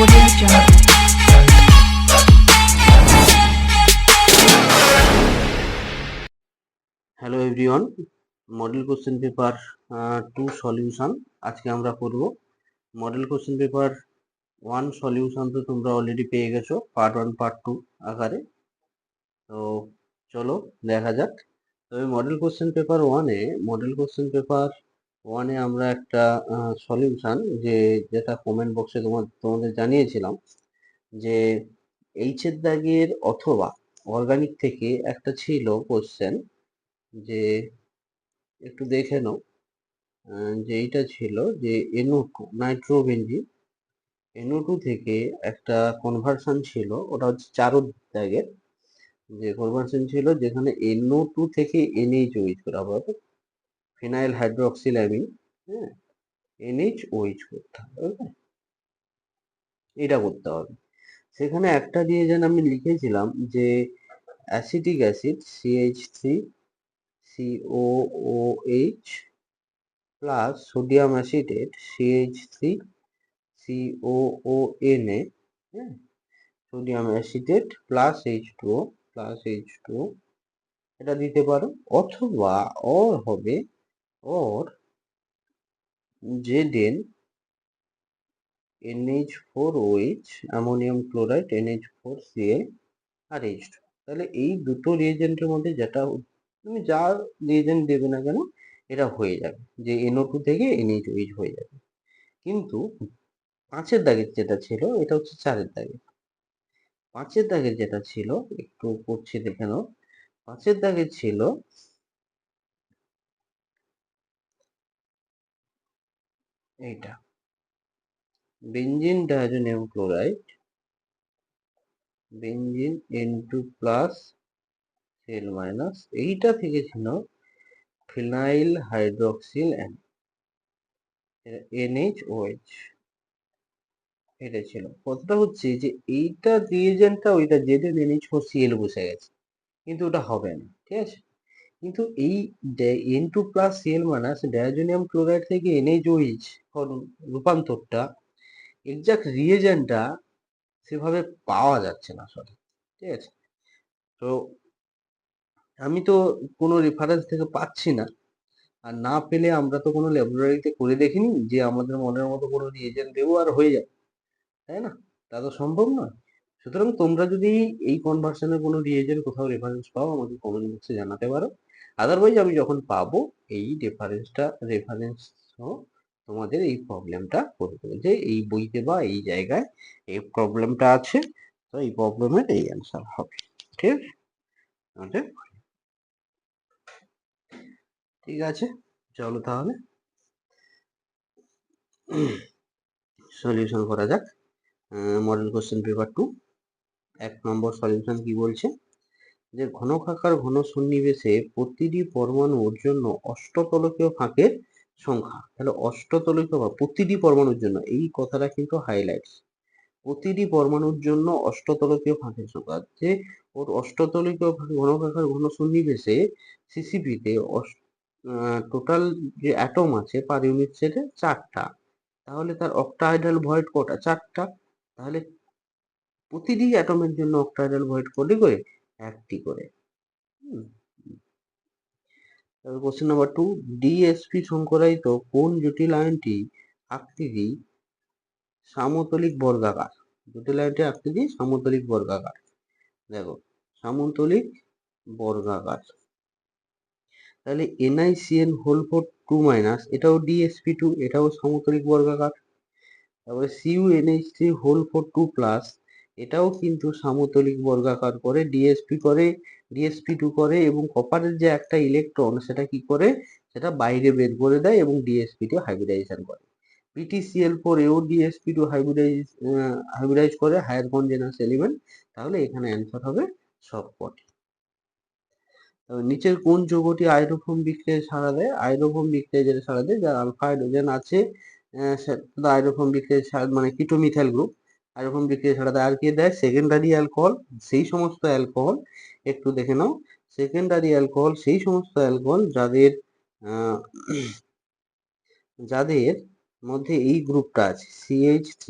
Audio Jungle. Hello everyone, model question paper 2 solution আজকে আমরা করব। মডেল কোশ্চেন পেপার 1 সলিউশন তো তোমরা অলরেডি পেয়ে গেছো পার্ট 1 পার্ট 2 আকারে। তো চলো দেখা যাক। তবে মডেল কোশ্চেন পেপার 1 এ আমরা একটা সলিউশন যেটা কমেন্ট বক্সে তোমাদের জানিয়েছিলাম যে এইচ এর দাগের অথবা অর্গানিক থেকে একটা ছিল কোশ্চেন, যে একটু দেখে নাও। যে এইটা ছিল যে NO2 নাইট্রোবেনজিন NO2 থেকে একটা কনভার্সন ছিল, ওটা হচ্ছে চারোর দাগের যে কনভার্সন ছিল, যেখানে NO2 থেকে NaOH করা হবে, ফিনাইল হাইড্রোক্সিলামিন, হ্যাঁ, NaOH করতে হবে, ওকে? এটা করতে হবে। সেখানে একটা রিয়েজেন্ট আমি লিখেছিলাম যে acetic acid CH3COOH plus sodium acetate CH3COONA, হ্যাঁ, সোডিয়াম অ্যাসিটেট প্লাস H2O এটা দিতে পারো, অথবা হবে Zn NH4OH ammonium chloride NH4Cl আর H2। তাহলে এই দুটো রিয়েজেন্টের মধ্যে যেটা তুমি যা রিয়েজেন্ট দেবে না কেন এটা হয়ে যাবে, যে NO2 থেকে NaOH হয়ে যাবে। কিন্তু 5-এর দাগের যেটা ছিল এটা হচ্ছে 4-এর দাগের। 5-এর দাগের যেটা ছিল একটু করছি দেখে নাও। 5-এর দাগের ছিল এইটা benzene diazonium chloride, benzene N2 plus Cl minus, এইটা থেকে ছিল ফিনাইল হাইড্রোক্সিল NaOH। এটা ছিল কথাটা হচ্ছে যে এইটা রিয়েজেন্টটা ওইটা Zn NH4Cl বসে গেছে, কিন্তু ওটা হবে না, ঠিক আছে? কিন্তু এই N2 plus Cl minus diazonium chloride থেকে NaOH রূপান্তরটা এক্সাক্ট রিয়েজেন্টটা সেভাবে পাওয়া যাচ্ছে না আসলে, ঠিক আছে? তো আমি তো কোনো রেফারেন্স থেকে পাচ্ছি না, আর না পেলে আমরা তো কোনো ল্যাবরেটরিতে করে দেখিনি যে আমাদের মনের মতো কোনো রিয়েজেন্ট দেবো আর হয়ে যাবে, তাই না? তা তো সম্ভব নয়। সুতরাং তোমরা যদি এই কনভার্সনের কোনো রিয়েজেন্ট কোথাও রেফারেন্স পাও আমাকে কমেন্ট বক্সে জানাতে পারো। আদারওয়াইজ আমি যখন পাবো এই রেফারেন্স সহ তোমাদের এই প্রবলেমটা করে দেবো, যে এই বইতে বা এই জায়গায় এই প্রবলেমটা আছে, তো এই প্রবলেমের এই অ্যান্সার হবে, ঠিক আছে? ঠিক আছে, চলো তাহলে সলিউশন করা যাক। মডেল কোশ্চেন পেপার 2 1 নম্বর সলিউশন কি বলছে, যে ঘনকাকার ঘন সন্নিবেশে প্রতিটি পরমাণুর জন্য অষ্টতলকীয় ফাঁকের সংখ্যা। তাহলে অষ্টতলকীয় বা প্রতিটি পরমাণুর জন্য, এই কথাটা কিন্তু হাইলাইটস, প্রতিটি পরমাণুর জন্য অষ্টতলকীয় ফাঁকের সংখ্যা, যে ওর অষ্টতলকীয় ঘনকাকার ঘন সন্নিবেশে সিসিপিতে টোটাল যে অ্যাটম আছে পার ইউনিট সেটে 4টা, তাহলে তার অক্টাহেড্রাল ভয়েড কটা? 4টা। তাহলে প্রতিটি অ্যাটমের জন্য অক্টাহেড্রাল ভয়েড কটি করে? 1টি করে। কোশ্চেন নাম্বার 2, ডিএসপি সংকরায়িত কোন জটিল আয়নটি আকৃতি সমতলিক বর্গাকার? জটিল আয়নটির আকৃতি সমতলিক বর্গাকার। দেখো সমতলিক বর্গাকার, তাহলে NiCN হোল ফর 2 মাইনাস, এটাও DsP2, এটাও সমতলিক বর্গাকার। তারপরে CuNH3 হোল ফর 2 প্লাস, এটাও কিন্তু সমতলিক বর্গাকার করে, DsP2 করে, এবং কপারের যে একটা ইলেকট্রন সেটা কি করে, সেটা বাইরে বের করে দেয় এবং DsP2 হাইব্রিডাইজেশন করে। PtCl4 এও DsP2 হাইব্রিডাইজ করে, হায়ার কনজেনাস এলিমেন্ট। তাহলে এখানে অ্যান্সার হবে সবকটি। নিচের কোন যৌগটি আইরোফোম বিক্রিয়ায় সাড়া দেয়? আইরোফোম বিক্রিয়ায় যেটা সাড়া দেয়, যার আলফা হাইড্রোজেন আছে সেটা আইরোফোম বিক্রিয়ায় মানে কিটোমিথাইল গ্রুপ, আইরোফোম বিক্রিয়ায় সাড়া দেয়। আর কি দেয়? সেকেন্ডারি অ্যালকোহল, সেই সমস্ত অ্যালকোহল, একটু দেখে নাও, সেকেন্ডারি অ্যালকোহল সেই সমস্ত অ্যালকোহল যাদের মধ্যে এই গ্রুপটা আছে CH3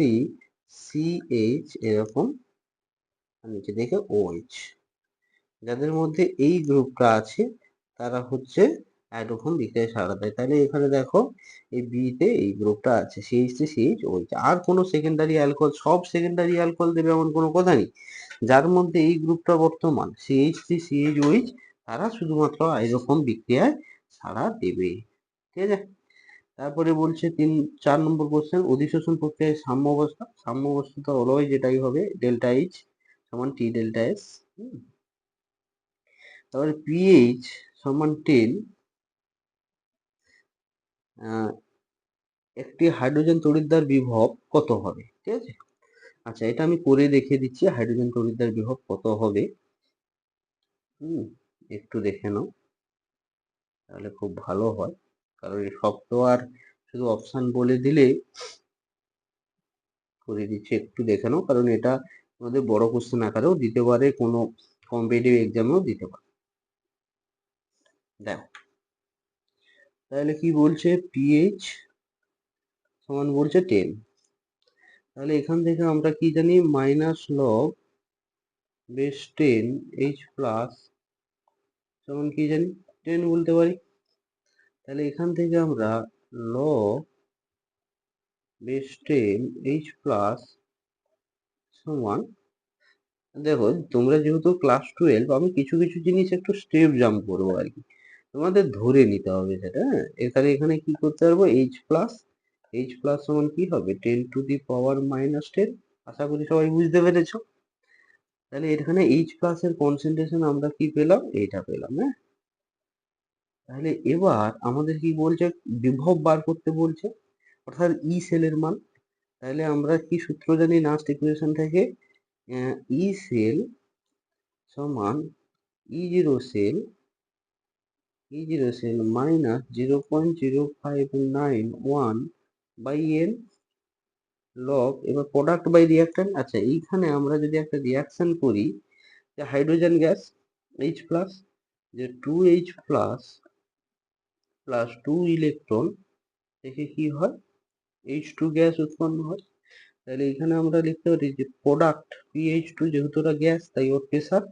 CH এরকম, নিচে দেখে OH, যাদের মধ্যে এই গ্রুপটা আছে তারা হচ্ছে একরকম বিক্রিয়ায় সাড়া দেয়। তাহলে এখানে দেখো এই বি তে এই গ্রুপটা আছে, CH3CH OH। আর কোনো সেকেন্ডারি অ্যালকোহল, সব সেকেন্ডারি অ্যালকোহল দেবে এমন কোনো কথা নেই। যার মধ্যে এই গ্রুপটা বর্তমান CH3CH OH, তারা শুধুমাত্র এরকম বিক্রিয়ায় সাড়া দেবে। ঠিক আছে, তারপরে বলছে 4 নম্বর কোশ্চেন, অধিশোষণ প্রক্রিয়ায় সাম্য অবস্থা। সাম্য অবস্থা তো অলওয়েজ যেটাই হবে, ডেল্টা এইচ সমান টি ডেল্টা এস। তারপরে পিএইচ সমান 10, একটি হাইড্রোজেন তড়িৎদ্বার বিভব কত হবে? ঠিক আছে, আচ্ছা এটা আমি করে দেখিয়ে দিচ্ছি হাইড্রোজেন তড়িৎদ্বার বিভব কত হবে। একটু দেখে নাও, তাহলে খুব ভালো হয়, কারণ এই সব তো আর শুধু অপশন বলে দিলে করে দিচ্ছি। একটু দেখে নাও, কারণ এটা আমাদের বড় কোশ্চেন আকারেও দিতে পারে, কোনো কম্পিটিটিভ এক্সামেও দিতে পারে। দেখো তাহলে কি বলছে, পিএইচ সমান বলছে 10। তাহলে এখান থেকে আমরা কি জানি, minus log base 10 H plus সমান কি জানি, 10 বলতে পারি। তাহলে এখান থেকে আমরা লগ বেস 10 এইচ প্লাস সমান, দেখো তোমরা যেহেতু ক্লাস 12, আমি কিছু কিছু জিনিস একটু স্টেপ জাম্প করবো আর কি, তোমাদের ধরে নিতে হবে সেটা। হ্যাঁ, এখানে এখানে কি করতে পারবো, এইচ প্লাস সমান কি হবে, 10⁻⁻10। আশা করি সবাই বুঝতে পেরেছো। তাহলে এখানে এইচ প্লাস এর কনসেন্ট্রেশন আমরা কি পেলাম, এইটা পেলাম। হ্যাঁ, তাহলে এবার আমাদের কি বলছে, বিভব বার করতে বলছে, অর্থাৎ ই সেলের মান। তাহলে আমরা কি সূত্র জানি লাস্ট ইকুয়েশন থেকে, ই সেল সমান E0 সেল মাইনাস 0.0591 লগ, এবার প্রোডাক্ট বাই রিয়াক্ট্যান্ট। আচ্ছা এইখানে আমরা যদি একটা রিয়াকশন করি, যে হাইড্রোজেন গ্যাস H প্লাস, যে 2H প্লাস প্লাস 2 ইলেকট্রন থেকে কি হয়, H2 গ্যাস উৎপন্ন হয়। তাহলে এখানে আমরা লিখতে পারি যে প্রোডাক্ট PH2, যেহেতু ওটা গ্যাস তাই ওর প্রেসার,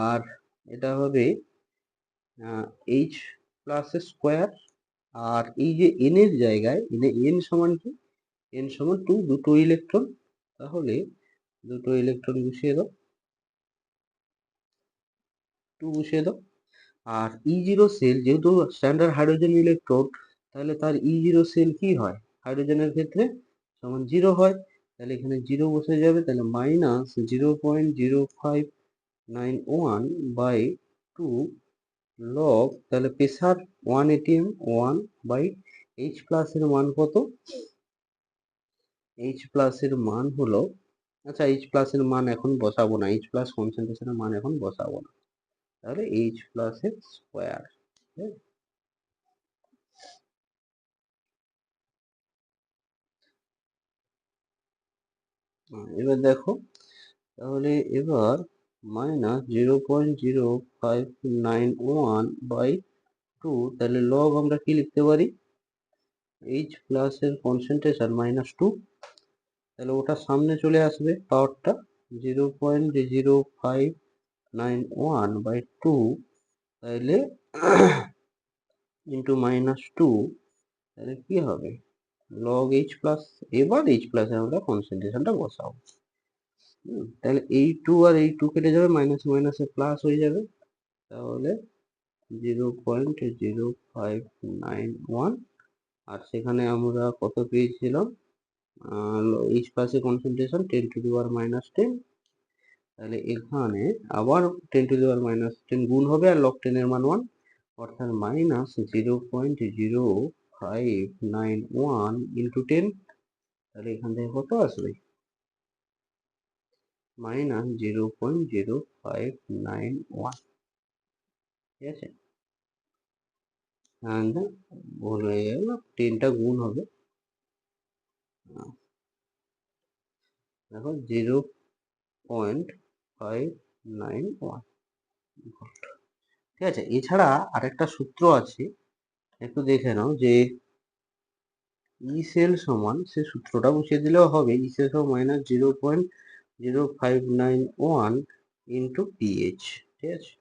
আর এটা হবে H প্লাস স্কোয়ার, আর এই যে এন এর জায়গায় এন সমান কি, এন সমান 2, দুটো ইলেকট্রন। তাহলে দুটো ইলেকট্রন বসিয়ে দাও, 2 বসিয়ে দাও। আর E0 সেল যেহেতু স্ট্যান্ডার্ড হাইড্রোজেন ইলেকট্রোড, তাহলে তার E0 সেল কি হয় হাইড্রোজেনের ক্ষেত্রে, সমান 0 হয়। তাহলে এখানে 0 বসে যাবে, তাহলে মাইনাস 0.0591/2 লগ, তাহলে প্রেসার 1 atm 1/H প্লাস এর মান কত, H প্লাস এর মান হলো, আচ্ছা H প্লাস এর মান এখন বসাবো না, H প্লাস কনসেন্ট্রেশনের মান এখন বসাবো না, তাহলে H প্লাস এর স্কোয়ার। এবার দেখো, তাহলে এবার মাইনাস 0.0591/2, তাহলে লগ আমরা কি লিখতে পারি, H প্লাস এর কনসেন্ট্রেশন -2, তাহলে ওটা সামনে চলে আসবে পাওয়ারটা 0.0591/2, তাহলে ইন্টু -2, তাহলে কি হবে, লগ H প্লাস। এবার H প্লাস এ আমরা কনসেন্ট্রেশনটা বসাবো। তাহলে এই 2 আর এই 2 কেটে যাবে, মাইনাস মাইনাসে প্লাস হয়ে যাবে, তাহলে 0.0591, আর সেখানে আমরা কত পেয়েছিলাম, H প্লাসের কনসেন্ট্রেশন 10⁻⁻10। তাহলে এখানে আবার 10⁻⁻10 গুণ হবে, আর লগ 10 এর মান 1, অর্থাৎ মাইনাস 0.0591 ইন্টু 10। তাহলে এখান থেকে কত আসবে, মাইনাস 0.0591। ঠিক আছে, ভুল হয়ে গেল, 10টা গুণ হবে, দেখো 0.591। ঠিক আছে, এছাড়া আরেকটা সূত্র আছে, একটু দেখে নাও, যে ই সেল সমান, সে সূত্রটা বসিয়ে দিলেও হবে, ই সেল সমান মাইনাস 0.0591 ইন্টু পিএইচ, ঠিক আছে,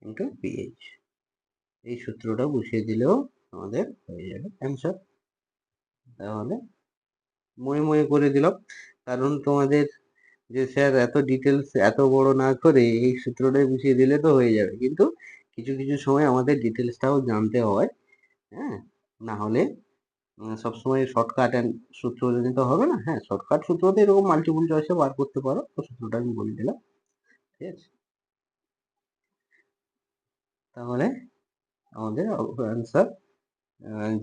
ইন্টু পিএইচ। এই সূত্রটা বসিয়ে দিলেও আমাদের হয়ে যাবে অ্যান্সার। তাহলে মনে করে দিলাম, কারণ তোমাদের যে স্যার এত ডিটেলস এত বড় না করে এই সূত্রটাই বসিয়ে দিলে তো হয়ে যাবে, কিন্তু কিছু কিছু সময় আমাদের ডিটেলসটাও জানতে হয়, হ্যাঁ, না হলে সবসময় শর্টকাট সূত্র জেনে তো হবে না। হ্যাঁ, শর্টকাট সূত্রতে এরকম মাল্টিপল চয়েসে বার করতে পারো, তো সূত্রটা আমি বলে দিলাম, ঠিক আছে। তাহলে আমাদের অ্যান্সার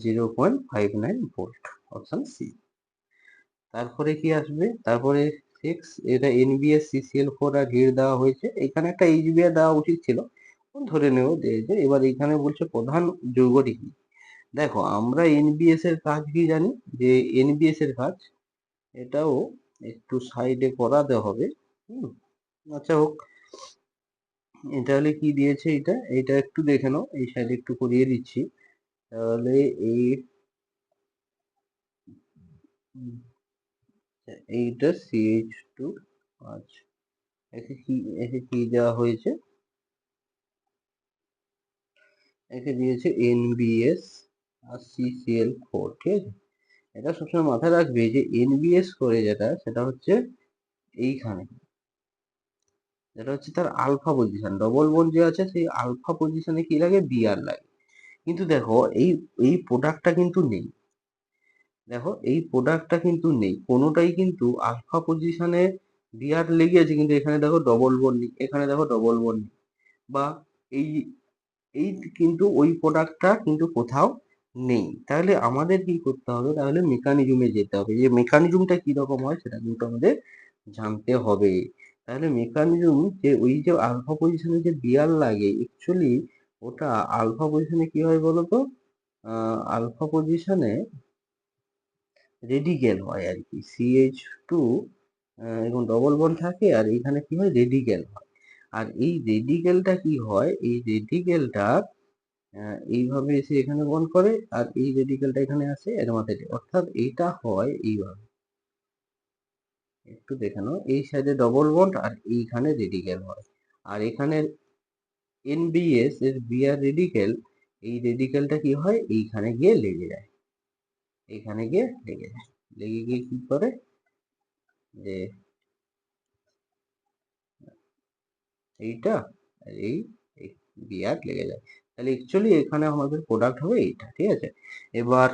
0.59 ভোল্ট, অপশন সি। তারপরে কি আসবে, তারপরে 6, এটা এনবিএস CCl4 আর হিট দেওয়া হয়েছে, এখানে একটা এইচবিআর দেওয়া উচিত ছিল, ধরে নেব দিয়েছে। এবার এখানে বলছে প্রধান যৌগটি কি। দেখো আমরা এনবিএস এর কাজ কি জানি, যে এনবিএস এর কাজ, এটাও একটু সাইডে করাতে হবে। আচ্ছা হোক, এটা হলে কি দিয়েছে, এটা একটু দেখে নাও, এই সাইডে একটু করিয়ে দিচ্ছি। তাহলে এইটা CH2, আচ্ছা একে কি দেওয়া হয়েছে, একে দিয়েছে NBS আর CCl4, ঠিক আছে। এটা সবসময় মাথায় রাখবে যে NBS করে যেটা, সেটা হচ্ছে এইখানে, যেটা হচ্ছে তার আলফা পজিশন, ডবল বন্ড যে আছে সেই আলফা পজিশনে কি লাগে, বিআর লাগে। কিন্তু দেখো এই প্রোডাক্টটা কিন্তু নেই, দেখো এই প্রোডাক্টটা কিন্তু নেই কোনোটাই, কিন্তু আলফা পজিশনে বিআর লেগে আছে, কিন্তু এখানে দেখো ডবল বন্ড নেই, এখানে দেখো ডবল বন্ড নেই, বা এই এই কিন্তু ওই প্রোডাক্টটা কিন্তু কোথাও নেই। তাহলে আমাদের কি করতে হবে, তাহলে মেকানিজমে যেতে হবে, যে মেকানিজমটা কি রকম হয় সেটা কিন্তু আমাদের জানতে হবে। তাহলে মেকানিজম, যে ওই যে আলফা পজিশনে যে বিয়ার লাগে, অ্যাকচুয়ালি ওটা আলফা পজিশনে কি হয় বলতো, আলফা পজিশনে রেডিকেল হয় আর কি, CH2 এবং ডবল বন্ড থাকে, আর এখানে কি হয়, রেডিকেল হয়। আর এই রেডিকেলটা কি হয়, এই রেডিকেলটা এইভাবে এসে এখানে বন্ড করে, আর এই রেডিকেলটা এখানে আসে এর মাথায়, অর্থাৎ এইটা হয় এইভাবে, একটু দেখে নাও, এই সাইডে ডবল বন্ড আর এইখানে রেডিকেল হয়। আর এখানে NBS এর বিআর রেডিকেল, এই রেডিকেলটা কি হয়, এইখানে গিয়ে লেগে যায়, এইখানে গিয়ে লেগে যায়, লেগে গিয়ে কি করে, যে এইটা আর এই বিআর লেগে যায়। তাহলে অ্যাকচুয়ালি এখানে আমাদের প্রোডাক্ট হবে এইটা, ঠিক আছে। এবার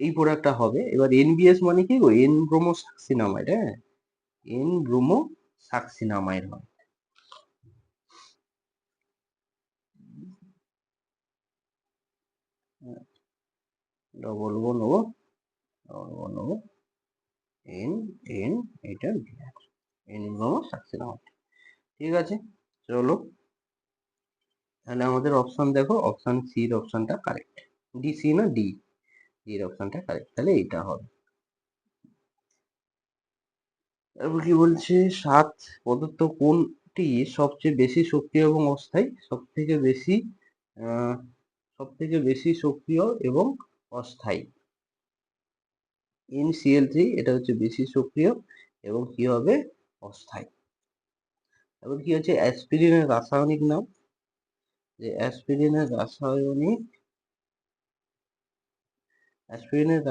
এই প্রোডাক্টটা হবে, এবার NBS মানে কি গো, এন ব্রোমো সাকসিনামাইড, হ্যাঁ, এন ব্রোমো সাকসিনামাইড হয়। ডবল বন্ড ও ডবল বন্ড ও এন এন, এটা এন ব্রোমো সাকসিনামাইড, ঠিক আছে। চলো, তাহলে আমাদের অপশন দেখো, অপশন সি এর অপশনটা কারেক্ট, ডি সি না ডি, ডি এর অপশনটা কারেক্ট, তাহলে এইটা হবে। তারপর কি বলছে, 7, পদার্থ কোনটি সবচেয়ে বেশি সক্রিয় এবং অস্থায়ী, সব থেকে বেশি সক্রিয় এবং অস্থায়ী, NCl3, এটা হচ্ছে বেশি সক্রিয় এবং কি হবে, অস্থায়ী। তারপর কি হচ্ছে, অ্যাসপিরিনের রাসায়নিক নাম, যে অ্যাসপিরিনের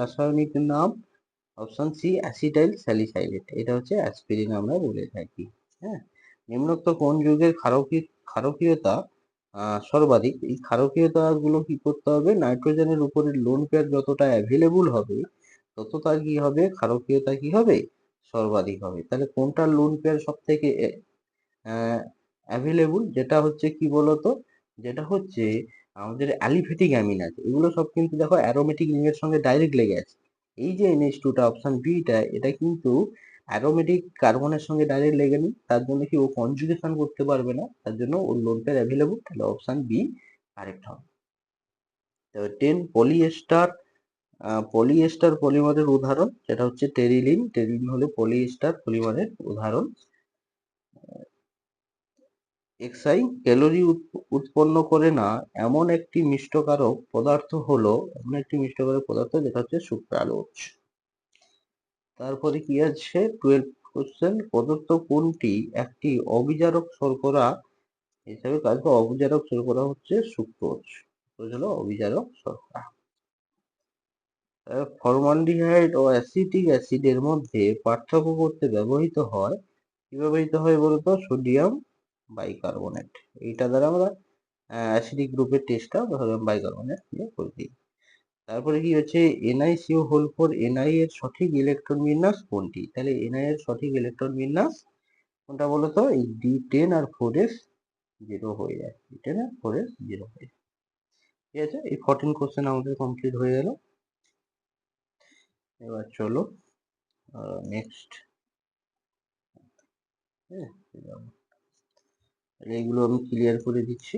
রাসায়নিক নাম, অপশন সি অ্যাসিটাইল স্যালিসাইলেট, এটা হচ্ছে অ্যাসপিরিন আমরা বলে থাকি, হ্যাঁ। নিম্নোক্ত কোন যৌগের ক্ষারকীয়তা সর্বাধিক, এই ক্ষারকীয়তা গুলো কি করতে হবে, নাইট্রোজেনের উপরে লোন পেয়ার যতটা অ্যাভেলেবল হবে, তত তার কি হবে, ক্ষারকীয়তা কি হবে, সর্বাধিক হবে। তাহলে কোনটা লোন পেয়ার সব থেকে অ্যাভেলেবল, যেটা হচ্ছে কি বলতো, যেটা হচ্ছে আমাদের অ্যালিফ্যাটিক অ্যামিন আছে, এগুলো সব কিন্তু দেখো অ্যারোমেটিক রিং এর সঙ্গে ডাইরেক্ট লেগে আছে। এই যে NH2টা অপশন বিটা, এটা কিন্তু অ্যারোমেটিক কার্বনের সঙ্গে ডাইরেক্ট লেগে নেই, তার জন্য কি ও কনজুগেশন করতে পারবে না, তার জন্য ওর লোন পেয়ার অ্যাভেলেবল, তাহলে অপশন বি কারেক্ট হবে। তো 10, পলিয়েস্টার পলিমারের উদাহরণ, যেটা হচ্ছে টেরিলিন, টেরিলিন হলো পলিয়েস্টার পলিমারের উদাহরণ। এক্সাই ক্যালোরি উৎপন্ন করে না এমন একটি মিষ্টকারক পদার্থ হলো যেটা হচ্ছে সুক্রালোজ। তারপরে কি আছে 12 কোশ্চেন, প্রদত্ত কোনটি একটি অবিজারক শর্করা হিসেবে কাজ করে? অবিজারক শর্করা হচ্ছে সুক্রোজ, হলো অবিজারক শর্করা। ফর্মালডিহাইড ও অ্যাসিটিক অ্যাসিডের মধ্যে পার্থক্য করতে ব্যবহৃত হয়, কি ব্যবহৃত হয় বলতো? Sodium bicarbonate. এইটা দ্বারা আমরা অ্যাসিডিক গ্রুপের টেস্টটা সোডিয়াম বাইকার্বনেট দিয়ে করে দিই। তারপরে কি হচ্ছে NiCO হোল ফর Ni এর সঠিক ইলেকট্রন বিন্যাস কোনটি? তাহলে Ni এর সঠিক ইলেকট্রন বিন্যাস কোনটা বলতো? এই D10 আর 4s 0 হয়ে যায়, D10 আর 4s 0 হয়ে যায়। ঠিক আছে, এই 14 কোশ্চেন আমাদের কমপ্লিট হয়ে গেল। এবার চলো নেক্সট। এইগুলো আমি ক্লিয়ার করে দিচ্ছি।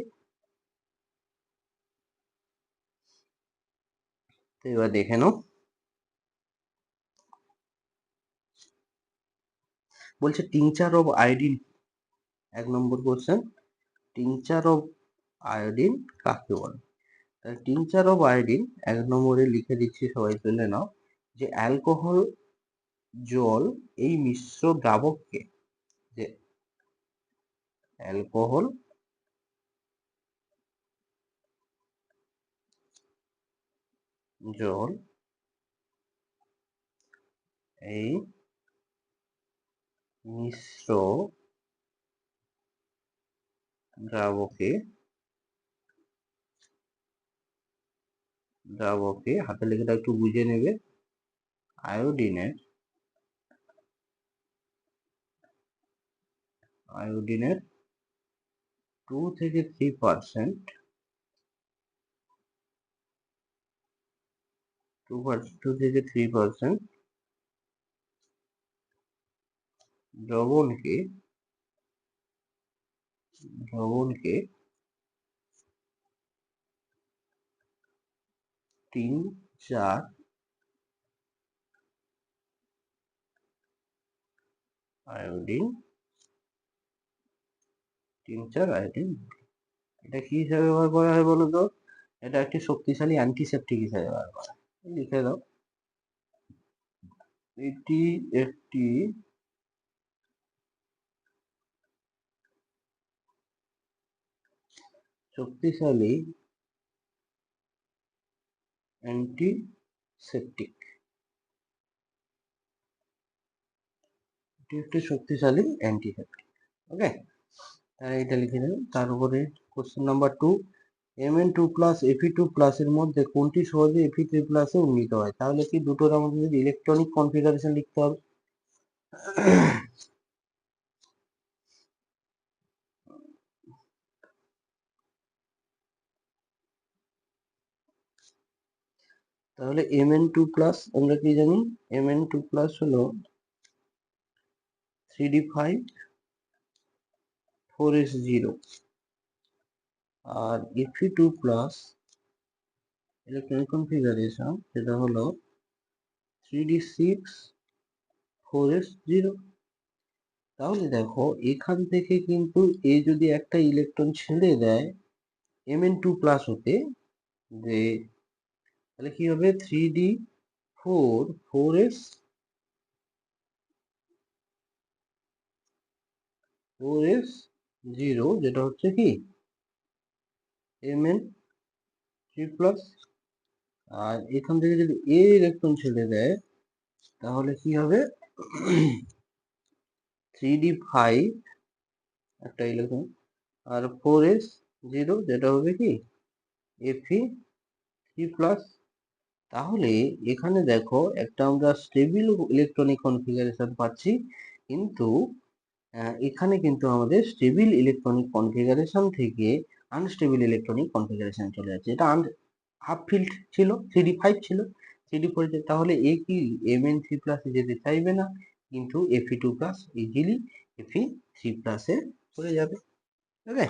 তো এবার দেখে নাও, বলছে tincture of iodine, 1 number question, tincture of iodine কাকে বলে? তাহলে টিংচার অফ আয়োডিন 1 নম্বরে লিখে দিচ্ছি, সবাই তুলে নাও, যে অ্যালকোহল জল এই মিশ্র দ্রাবককে, যে অ্যালকোহল জল এই মিশ্র দ্রাবকে হাতের লেখাটা একটু বুঝে নেবে, আয়োডিনের 2 থেকে 3% 2 থেকে 3% দ্রবণকে 3-4 আয়োডিন, এটা কি হিসাবে ব্যবহার করা হয় বলতো? এটা একটি শক্তিশালী অ্যান্টিসেপটিক হিসাবে ব্যবহার করা হয়। লিখে দাও, এটি একটি শক্তিশালী অ্যান্টিসেপটিক, ওকে, তাহলে এটা লিখে নেবে। তার উপরে question number 2, Mn2 plus Fe2 plus এর মধ্যে কোনটি সহজে Fe3 প্লাসে উন্নীত হয়? তাহলে কি দুটোর আমাদের ইলেকট্রনিক কনফিগারেশন লিখতে হবে। তাহলে Mn2 প্লাস আমরা কি জানি? Mn2 প্লাস হলো 3d5 4s0, আর Fe2 প্লাস ইলেকট্রনিক কনফিগারেশন সেটা হলো 3d6 4s0। তাহলে দেখো এখান থেকে কিন্তু এ যদি একটা ইলেকট্রন ছেড়ে দেয় Mn2 প্লাস হতে, যে তাহলে কি হবে? 3d4 4s0, যেটা হচ্ছে কি Mn3 প্লাস। আর এখান থেকে যদি এ ইলেকট্রন ছেড়ে দেয় তাহলে কি হবে? 3d5 একটা ইলেকট্রন আর 4s0, যেটা হবে কি Fe3 প্লাস। তাহলে এখানে দেখো একটা আমরা স্টেবিল ইলেকট্রনিক কনফিগারেশন পাচ্ছি, কিন্তু এখানে কিন্তু আমাদের স্টেবিল ইলেকট্রনিক কনফিগারেশন থেকে আনস্টেবিল ইলেকট্রনিক কনফিগারেশন চলে যাচ্ছে। এটা হাফ ফিল্ড ছিল, 3d5 ছিল, 3d4, তাহলে এ কি Mn3 প্লাসে যেতে চাইবে না, কিন্তু Fe2 প্লাস ইজিলি Fe3 প্লাসে চলে যাবে। ওকে,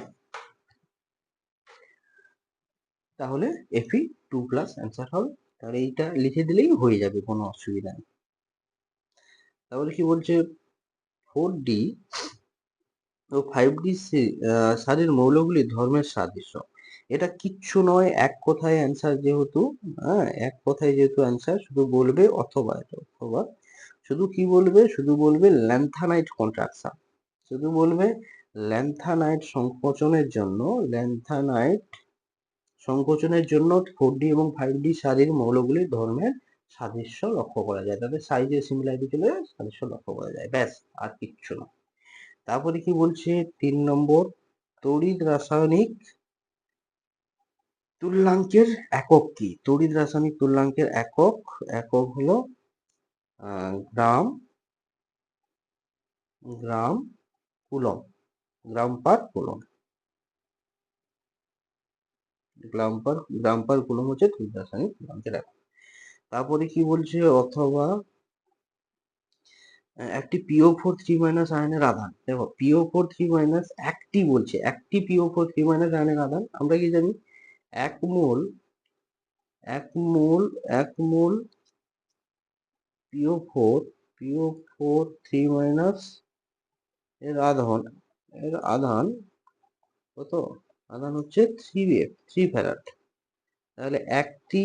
তাহলে Fe2 প্লাস অ্যান্সার হবে। তাহলে এইটা লিখে দিলেই হয়ে যাবে, কোনো অসুবিধা নেই। তাহলে কি বলছে 4d ও 5D সারির মৌলগুলি ধর্মের সাদৃশ্য। এটা কিচ্ছু নয়, এক কথায় অ্যান্সার যেহেতু, হ্যাঁ এক কথায় যেহেতু অ্যান্সার, শুধু বলবে অথবা, অথবা শুধু কি বলবে, শুধু বলবে ল্যান্থানাইট কন্ট্রাকশন, শুধু বলবে ল্যান্থানাইট সংকোচনের জন্য, ল্যান্থানাইট সংকোচনের জন্য 4D এবং 5D সারির মৌলগুলির ধর্মের সাদৃশ্য লক্ষ্য করা যায়, তাদের সাইজের সিমিলারিটি চলে সাদৃশ্য লক্ষ্য করা যায়, ব্যাস আর কিচ্ছু না। তারপরে কি বলছে 3 নম্বর, তড়িৎ রাসায়নিক তুল্যাঙ্কের একক কি? তড়িৎ রাসায়নিক তুল্যাঙ্কের একক, একক হলো গ্রাম, গ্রাম কুলম, গ্রাম পার কুলম, গ্রাম পার কুলম হচ্ছে তড়িৎ রাসায়নিক তুল্যাঙ্কের একক। তারপরে কি বলছে, অথবা একটি PO4 3 আয়নের আধান, দেখো PO4 3 একটি বলছে, একটি PO4 3 আয়নের আধান, আমরা কি জানি এক মোল, এক মোল, এক মোল PO4 3 এর আধান, এর আধান কত? আধান হচ্ছে 3F, 3 ফ্যারাড। তাহলে একটি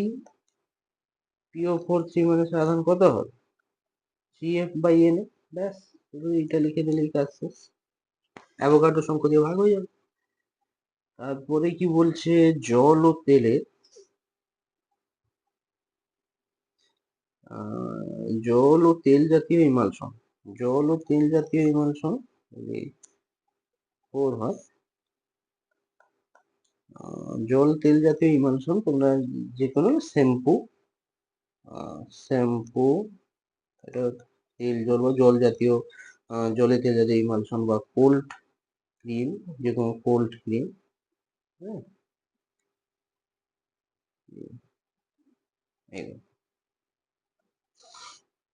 PO4 3 এর আধান কত হবে? 3F/Na, ব্যাস শুধু এটা লিখে দিলেই কাজ শেষ, অ্যাভোগাড্রো সংখ্যা দিয়ে ভাগ হয়ে যাবে। তারপরে কি বলছে, জল ও তেলের জল ও তেল জাতীয় ইমালশন, জল ও তেল জাতীয় ইমালশন 4 হয়। জল তেল জাতীয় ইমালশন তোমরা যে কোনো শ্যাম্পু, শ্যাম্পু, এটা তেল জল বা জল জাতীয়, জলে তেল জাতীয় ইমালশন বা কোল্ড ক্রিম, যে কোনো কোল্ড ক্রিম,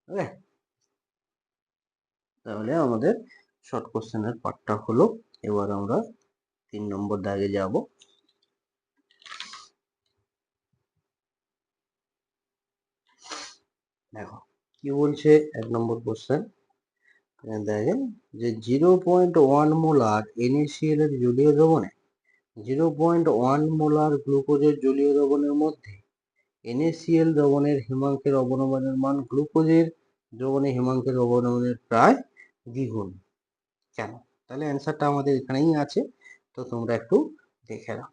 হ্যাঁ তাহলে আমাদের শর্ট কোশ্চেনের পার্টটা হলো। এবার আমরা 3 নম্বর দাগে যাব। দেখো কি বলছে 1 নম্বর কোশ্চেন, দেখেন যে 0.1 মোলার NaCl এর জলীয় দ্রবণে 0.1 মোলার গ্লুকোজের জলীয় দ্রবণের মধ্যে NaCl দ্রবণের হিমাঙ্কের অবনমনের মান গ্লুকোজের দ্রবণে হিমাঙ্কের অবনমনের প্রায় দ্বিগুণ। কেন? তাহলে অ্যান্সারটা আমাদের এখানেই আছে, তো তোমরা একটু দেখে নাও।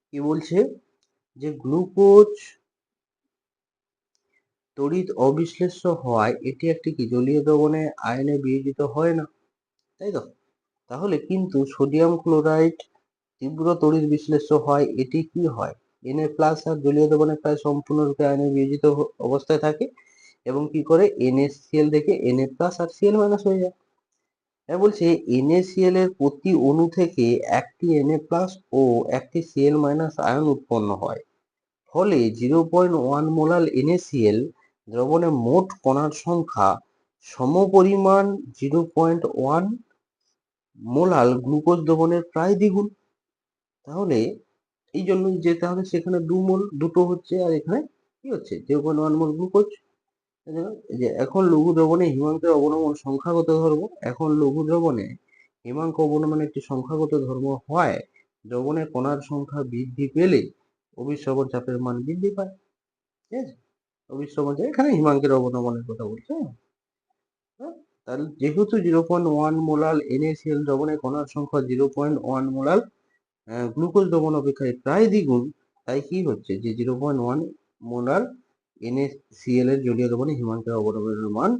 কি বলছে যে গ্লুকোজ তড়িৎ অবিশ্লেষ্য হওয়ায় এটি একটি কি জলীয় দ্রবণে আয়নে বিয়োজিত হয় না, তাই তো? তাহলে কিন্তু সোডিয়াম ক্লোরাইড তীব্র তড়িৎ বিশ্লেষ্য হয়, এটি কি হয়, Na প্লাস আর জলীয় দ্রবণে প্রায় সম্পূর্ণরূপে আয়নে বিয়োজিত অবস্থায় থাকে এবং কি করে NaCl থেকে Na প্লাস আর Cl মাইনাস হয়ে যায়। বলছে NaCl এর প্রতি অণু থেকে একটি Na প্লাস ও একটি Cl মাইনাস আয়ন উৎপন্ন হয়, ফলে 0.1 মোলার NaCl দ্রবণে মোট কণার সংখ্যা সমপরিমাণ 0.1 মোলার গ্লুকোজ দ্রবণের প্রায় দ্বিগুণ। তাহলে এই জন্য যেতে হবে সেখানে 2 মোল, দুটো হচ্ছে, আর এখানে কি হচ্ছে 0.1 মোল গ্লুকোজ। যে এখন লঘু দ্রবণে হিমাঙ্কের অবনমন সংখ্যাগত ধর্ম, এখন লঘু দ্রবণে হিমাঙ্ক অবনমন একটি সংখ্যাগত ধর্ম হয়, দ্রবণে কণার সংখ্যা বৃদ্ধি পেলে অভিস্রবণ চাপের মান বৃদ্ধি পায়, ঠিক আছে? অভিস্রবণ চাপ, এখানে হিমাঙ্কের অবনমনের কথা বলছে। তাহলে যেহেতু 0.1 মোলার NaCl দ্রবণে কণার সংখ্যা 0.1 মোলার গ্লুকোজ দ্রবণ অপেক্ষায় প্রায় দ্বিগুণ, তাই কি হচ্ছে যে 0.1 মোলার NaCl এর জলীয় দ্রবণে হিমাঙ্কের অবনমনের মান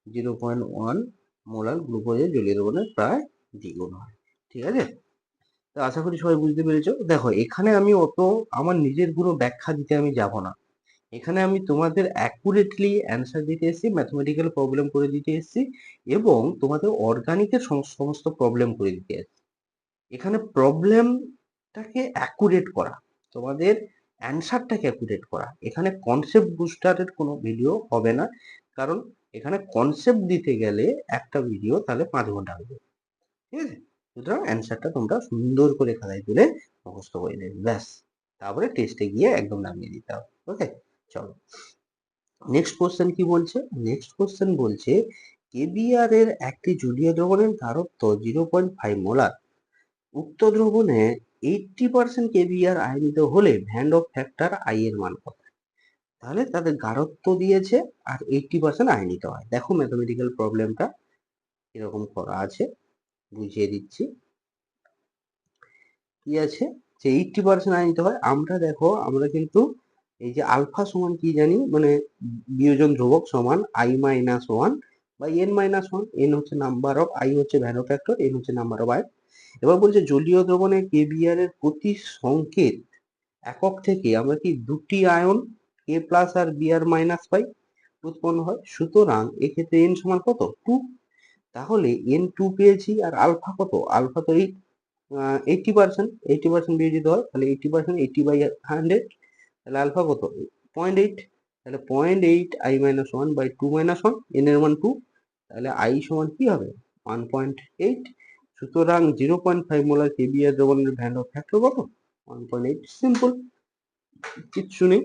0.1 মোলার গ্লুকোজের জলীয় দ্রবণের প্রায় দ্বিগুণ হয়, ঠিক আছে? তো আশা করি সবাই বুঝতে পেরেছো। দেখো এখানে আমি অত আমার নিজের কোনো ব্যাখ্যা দিতে আমি যাব না, এখানে আমি তোমাদের অ্যাকুরেটলি অ্যান্সার দিতে এসেছি, ম্যাথমেটিক্যাল প্রবলেম করে দিতে এসেছি এবং তোমাদের অর্গানিকের সমস্ত প্রবলেম করে দিতে এসেছি। এখানে প্রবলেমটাকে অ্যাকুরেট করা, তোমাদের অ্যান্সারটাকে অ্যাকুরেট করা, এখানে কনসেপ্ট বুস্টারের কোনো ভিডিও হবে না, কারণ এখানে কনসেপ্ট দিতে গেলে একটা ভিডিও তাহলে 5 ঘন্টা হবে, ঠিক আছে? সুতরাং অ্যান্সারটা তোমরা সুন্দর করে খাতায় তুলে মুখস্থ করে নেবে, ব্যাস তারপরে টেস্টে গিয়ে একদম নামিয়ে দিতে হবে। ওকে, চলো নেক্সট কোশ্চেন কি বলছে, নেক্সট কোশ্চেন বলছে কেবিআর এর একটি জলীয় দ্রবণের ধারত্ব 0.5 মোলার। উক্ত দ্রবণে 80% কেবিআর আয়নিত হলে ভ্যান ডক ফ্যাক্টর আই এর মান কত? তাহলে তাদের গাঢ়ত্ব দিয়েছে আর 80% আয়নিত হয়। দেখো ম্যাথমেটিক্যাল প্রবলেমটা এরকম করা আছে, বুঝিয়ে দিচ্ছি। কি আছে যে 80% আয়নিত হয়। আমরা কিন্তু এই যে আলফা সমান কি জানি, মানে বিয়োজন ধ্রুবক সমান i-1 বা n-1। n হচ্ছে নাম্বার অফ, i হচ্ছে ভ্যান ফ্যাক্টর, n হচ্ছে নাম্বার অফ আয়ন। এবার বলছে জলীয় দ্রবণে কেবিআর এর প্রতি সংকেত একক থেকে আমরা কি দুটি আয়ন কে প্লাস আর বি আর মাইনাস পাই উৎপন্ন হয়। সুতরাং এক্ষেত্রে n সমান কত? 2। তাহলে n2 পেয়েছি। আর আলফা কত? আলফা তো 80% বিয়োজিত হয়, তাহলে 80% 80/100, তাহলে আলফা কত? 0.8। তাহলে 0.8 i-1/2 - 1, n এর মান 2, তাহলে i সমান কি হবে? 1.8। সুতরাং 0.5 মোলার কেবিআর দ্রবণের ভ্যান ডক ফ্যাক্টর কত? 1.8। সিম্পল, কিচ্ছু নেই।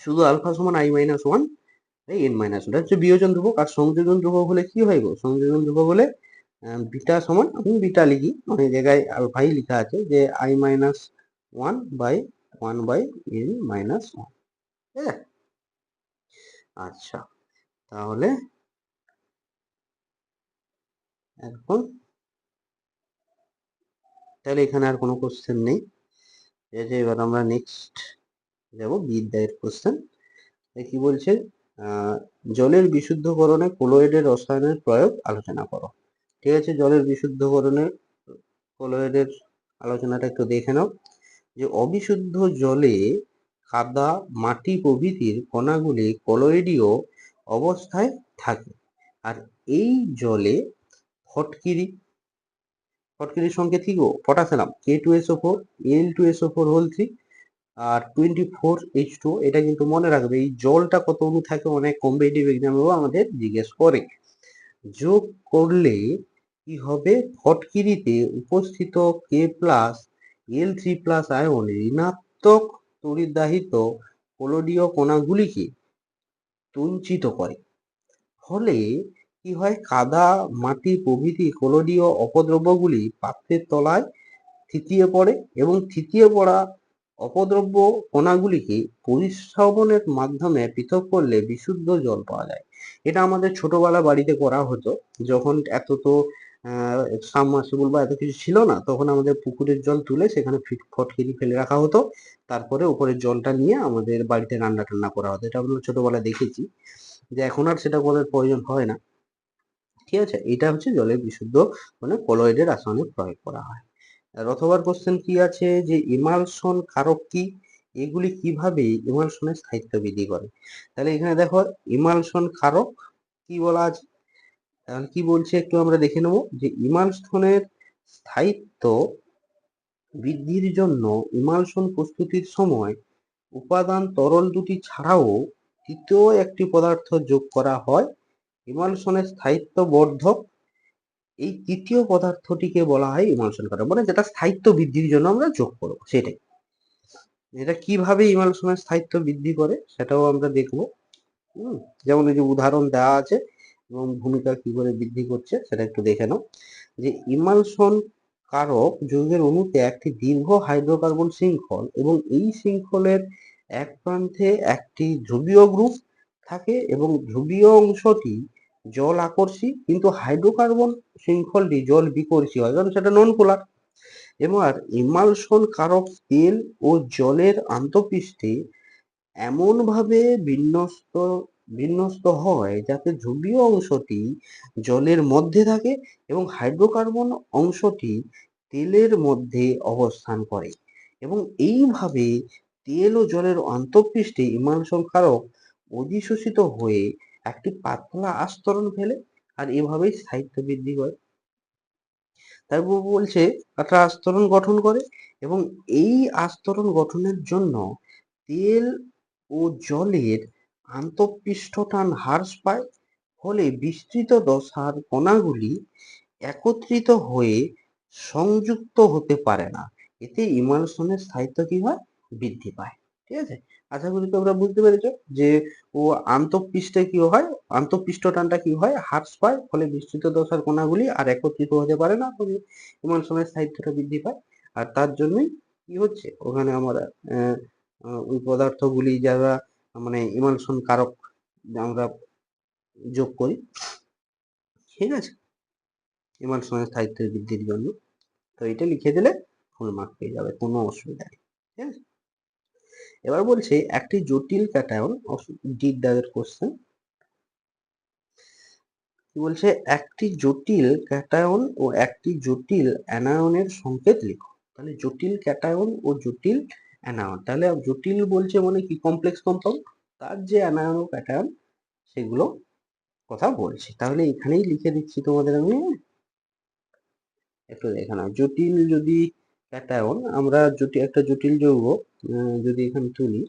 শুধু আলফা সমান i-1 n-1, এটা হচ্ছে বিয়োজন ধ্রুবক। আর সংযোজন ধ্রুবক হলে কি হয় গো? সংযোজন ধ্রুবক হলে বিটা সমান, আমি বিটা লিখি, অনেক জায়গায় আলফাই লেখা আছে, যে i-1/1/n-1। ঠিক আছে? আচ্ছা, তাহলে এখন এখানে আর কোনো কোশ্চেন নেই। এবার আমরা নেক্সট যাবো বিদ্যায়ের কোশ্চেন। কি বলছে? জলের বিশুদ্ধকরণে কোলোয়েডের রসায়নের প্রয়োগ আলোচনা করো। ঠিক আছে, জলের বিশুদ্ধকরণে কোলোয়েডের আলোচনাটা একটু দেখে নাও। যে অবিশুদ্ধ জলে কাদা, মাটি প্রভৃতির কণাগুলি কলোয়েডীয় অবস্থায় থাকে। আর এই জলে ফটকিরি, ফটকিরির সংকেত কি গো? পটাশিয়াম K2SO4, Al2SO4 হোল 3 আর 24H2। এটা কিন্তু মনে রাখবে, এই জলটা কত অণু থাকে, অনেক কম্পিটিটিভ এক্সামেও আমাদের জিজ্ঞেস করে। যোগ করলে কি হবে? ফটকিরিতে উপস্থিত K+Al3+ আয়ন ঋণাত্মক তড়িৎদাহিত কোলোডীয় কণাগুলিকে সঞ্চিত করে। ফলে কি হয়? কাদা, মাটি প্রভৃতি কোলোডীয় অপদ্রব্যগুলি পাত্রের তলায় থিতিয়ে পড়ে এবং থিতিয়ে পড়া অপদ্রব্য কণাগুলিকে পরিশ্রবণের মাধ্যমে পৃথক করলে বিশুদ্ধ জল পাওয়া যায়। এটা আমাদের ছোটবেলা বাড়িতে করা হতো। যখন এত তো সাবমার্সিবল বা এত কিছু ছিল না, তখন আমাদের পুকুরের জল তুলে সেখানে ফটকিরি ফেলে রাখা হতো। তারপরে উপরের জলটা নিয়ে আমাদের বাড়িতে রান্না টান্না করা হতো। এটা আমরা ছোটবেলায় দেখেছি, যে এখন আর সেটা করার প্রয়োজন হয় না। ঠিক আছে, এটা হচ্ছে জলের বিশুদ্ধ মানে কলোয়েডের রাসায়নিক প্রয়োগ করা হয়। আর অথবা কোশ্চেন কি আছে, যে ইমালশন কারক কি? এগুলি কিভাবে ইমালশনের স্থায়িত্ব বৃদ্ধি করে? তাহলে এখানে দেখো ইমালশন কারক কি বলা আছে, তাহলে কি বলছে একটু আমরা দেখে নেব। যে ইমালশনের স্থায়িত্ব বৃদ্ধির জন্য ইমালশন প্রস্তুতির সময় উপাদান তরল দুটি ছাড়াও তৃতীয় একটি পদার্থ যোগ করা হয় ইমালশনের স্থায়িত্ব বর্ধক। এই তৃতীয় পদার্থটিকে বলা হয় ইমালশন কারক, মানে যেটা স্থায়িত্ব বৃদ্ধির জন্য আমরা যোগ করবো সেটাই। এটা কিভাবে ইমালশনের স্থায়িত্ব বৃদ্ধি করে সেটাও আমরা দেখবো। যেমন এই যে উদাহরণ দেওয়া আছে এবং ভূমিকা কি করে বৃদ্ধি করছে সেটা একটু দেখে নাও। যে ইমালশন কারক যৌগের অণুতে একটি দীর্ঘ হাইড্রোকার্বন শৃঙ্খল এবং এই শৃঙ্খলের এক প্রান্তে একটি ধ্রুবীয় গ্রুপ থাকে এবং ধ্রুবীয় অংশটি জল আকর্ষী, কিন্তু হাইড্রোকার্বন শৃঙ্খলটি জল বিকর্ষী হয়, কারণ সেটা নন পোলার। এবার ইমালশন কারক তেল ও জলের আন্তঃপৃষ্ঠে এমনভাবে বিন্যস্ত হয় যাতে ধ্রুবীয় অংশটি জলের মধ্যে থাকে এবং হাইড্রোকার্বন অংশটি তেলের মধ্যে অবস্থান করে। এবং এইভাবে তেল ও জলের অন্তঃপৃষ্ঠে ইমালশন কারক অধিশোষিত হয়ে একটি পাতলা আস্তরণ ফেলে, আর এভাবেই স্থায়িত্ব বৃদ্ধি করে। তারপর বলছে একটা আস্তরণ গঠন করে এবং এই আস্তরণ গঠনের জন্য তেল ও জলের আন্তঃপৃষ্ঠটান হ্রাস পায়। ফলে বিস্তৃত দশার কণাগুলি একত্রিত হয়ে সংযুক্ত হতে পারে না। এতে ইমালশনের স্থায়িত্ব কি হয়? বৃদ্ধি পায়। ঠিক আছে, আশা করি তোমরা বুঝতে পেরেছো যে ও আন্তঃপৃষ্ঠে কি হয়, আন্তঃপৃষ্ঠ টানটা কি হয়, হ্রাস পায়, ফলে বিস্তৃত দশার কণাগুলি আর একত্রিত হতে পারে না, ফলে ইমালশনের স্থায়িত্বটা বৃদ্ধি পায়। আর তার জন্যই কি হচ্ছে, ওখানে আমরা ওই পদার্থগুলি যারা মানে ইমালশন কারক আমরা যোগ করি, ঠিক আছে, ইমালশনের স্থায়িত্বের বৃদ্ধির জন্য। তো এটা লিখে দিলে ফুল মার্ক পেয়ে যাবে, কোনো অসুবিধা নেই, ঠিক আছে। এবার বলছে একটি জটিল ক্যাটায়ন, ডিড দাগের কোশ্চেন, কি বলছে, একটি জটিল ক্যাটায়ন ও একটি জটিল অ্যানায়নের সংকেত লিখো। তাহলে জটিল ক্যাটায়ন ও জটিল অ্যানায়ন, তাহলে জটিল বলছে মানে কি, কমপ্লেক্স কম্পাউন্ড, তার যে অ্যানায়ন ও ক্যাটায়ন সেগুলো কথা বলছে। তাহলে এখানেই লিখে দিচ্ছি তোমাদের আমি, একটু দেখে নাও। জটিল যদি ক্যাটায়ন, আমরা একটা জটিল যৌগ যদি এখানে তুলি,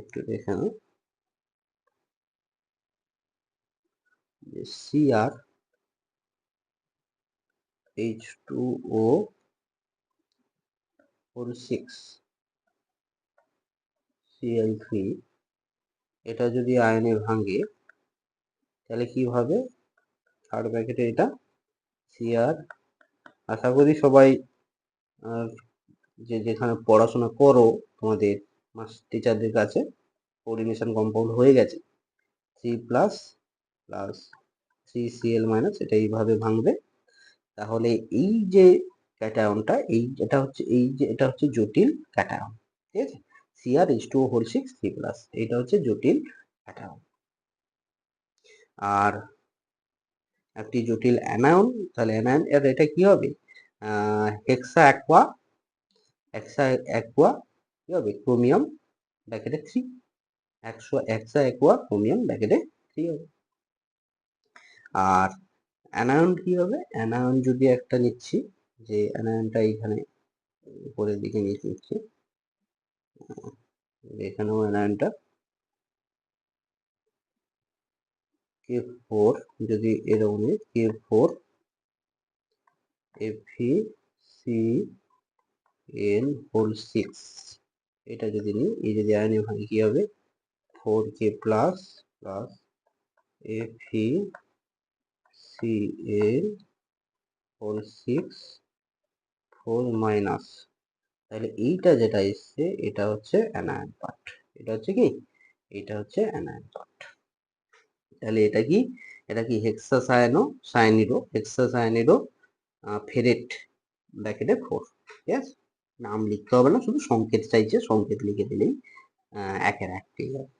একটু দেখে নাও, Cr H2O 46 Cl3, এটা যদি আয়নে ভাঙে তাহলে কি হবে, থার্ড ব্র্যাকেটে এটা Cr, আশা করি সবাই যে যেখানে পড়াশোনা করো তোমাদের টিচারদের কাছে কোঅর্ডিনেশন কম্পাউন্ড হয়ে গেছে, 3 প্লাস প্লাস 3Cl মাইনাস, এটা এইভাবে ভাঙবে। তাহলে এই যে ক্যাটায়নটা, এটা হচ্ছে এটা হচ্ছে জটিল ক্যাটায়ন, ঠিক আছে, Cr H2O 3 প্লাস, এটা হচ্ছে জটিল ক্যাটায়ন। আর একটি জটিল অ্যানায়ন, তাহলে অ্যানায়ন এর এটা কি হবে, হেক্সা অ্যাকুয়া কি হবে, ক্রোমিয়াম ব্র্যাকেটে 3, হেক্সা অ্যাকুয়া ক্রোমিয়াম ব্র্যাকেটে 3 হবে। আর অ্যানায়ন কি হবে, অ্যানায়ন যদি একটা নিচ্ছি, যে অ্যানায়নটা এখানে উপরের দিকে নিয়ে নিচ্ছি, এখানেও অ্যানায়নটা K4, যদি এরকম K4 FeCN6, এটা যদি নিই, এই যদি আয়নে ভাঙি কি হবে, 4K plus plus FeCN6 4 minus, তাহলে এইটা যেটা এসছে এটা হচ্ছে অ্যানায়ন পার্ট, এটা হচ্ছে কি, এটা হচ্ছে অ্যানায়ন পার্ট। তাহলে এটা কি, এটা কি হেক্সাসায়ানিডো ফেরেট ব্র্যাকেটে 4, ঠিক আছে, নাম লিখতে হবে না, শুধু সংকেত চাইছে, সংকেত লিখে দিলেই একের এক পেয়ে যাবে।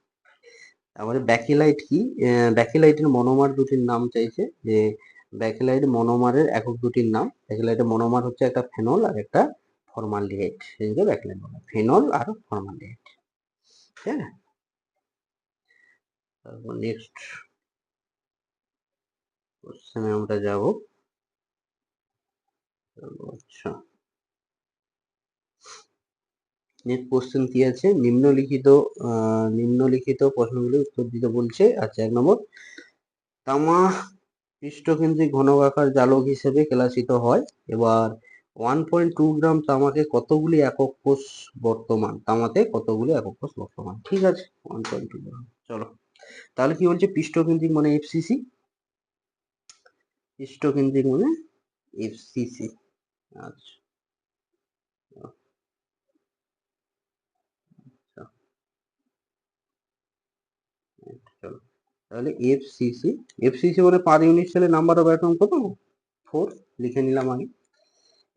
তারপরে ব্যাকিলাইট কি, ব্যাকিলাইটের মনোমার দুটির নাম চাইছে, যে ব্যাকিলাইট মনোমারের একক দুটির নাম, ব্যাকিলাইটের মনোমার হচ্ছে একটা ফেনল আর একটা ফর্মালডিহাইড, সেটাকে ব্যাকিলাইট বলে, ফেনল আর ফর্মালডিহাইড, ঠিক আছে। তারপর নেক্সট কোশ্চেনে আমরা যাব। আচ্ছা, নেক্সট কোশ্চেন কি আছে, নিম্নলিখিত প্রশ্নগুলি উত্তর দিতে বলছে। আচ্ছা, 1 নম্বর, তামা পৃষ্ঠকেন্দ্রিক ঘনকাকার জালক হিসেবে কেলাসিত হয়। এবার 1.2 গ্রাম তামাকে কতগুলি একক কোষ বর্তমান, তামাতে কতগুলি একক কোষ বর্তমান, ঠিক আছে, 1.2 গ্রাম। চলো, তাহলে কি বলছে, পৃষ্ঠকেন্দ্রিক মানে এফসিসি, পৃষ্ঠকেন্দ্রিক মানে এফসিসি। আচ্ছা, চলো, তাহলে এফসিসি, এফসিসি মানে পার ইউনিট সেলে নাম্বার অফ অ্যাটম কত, 4, লিখে নিলাম আগে।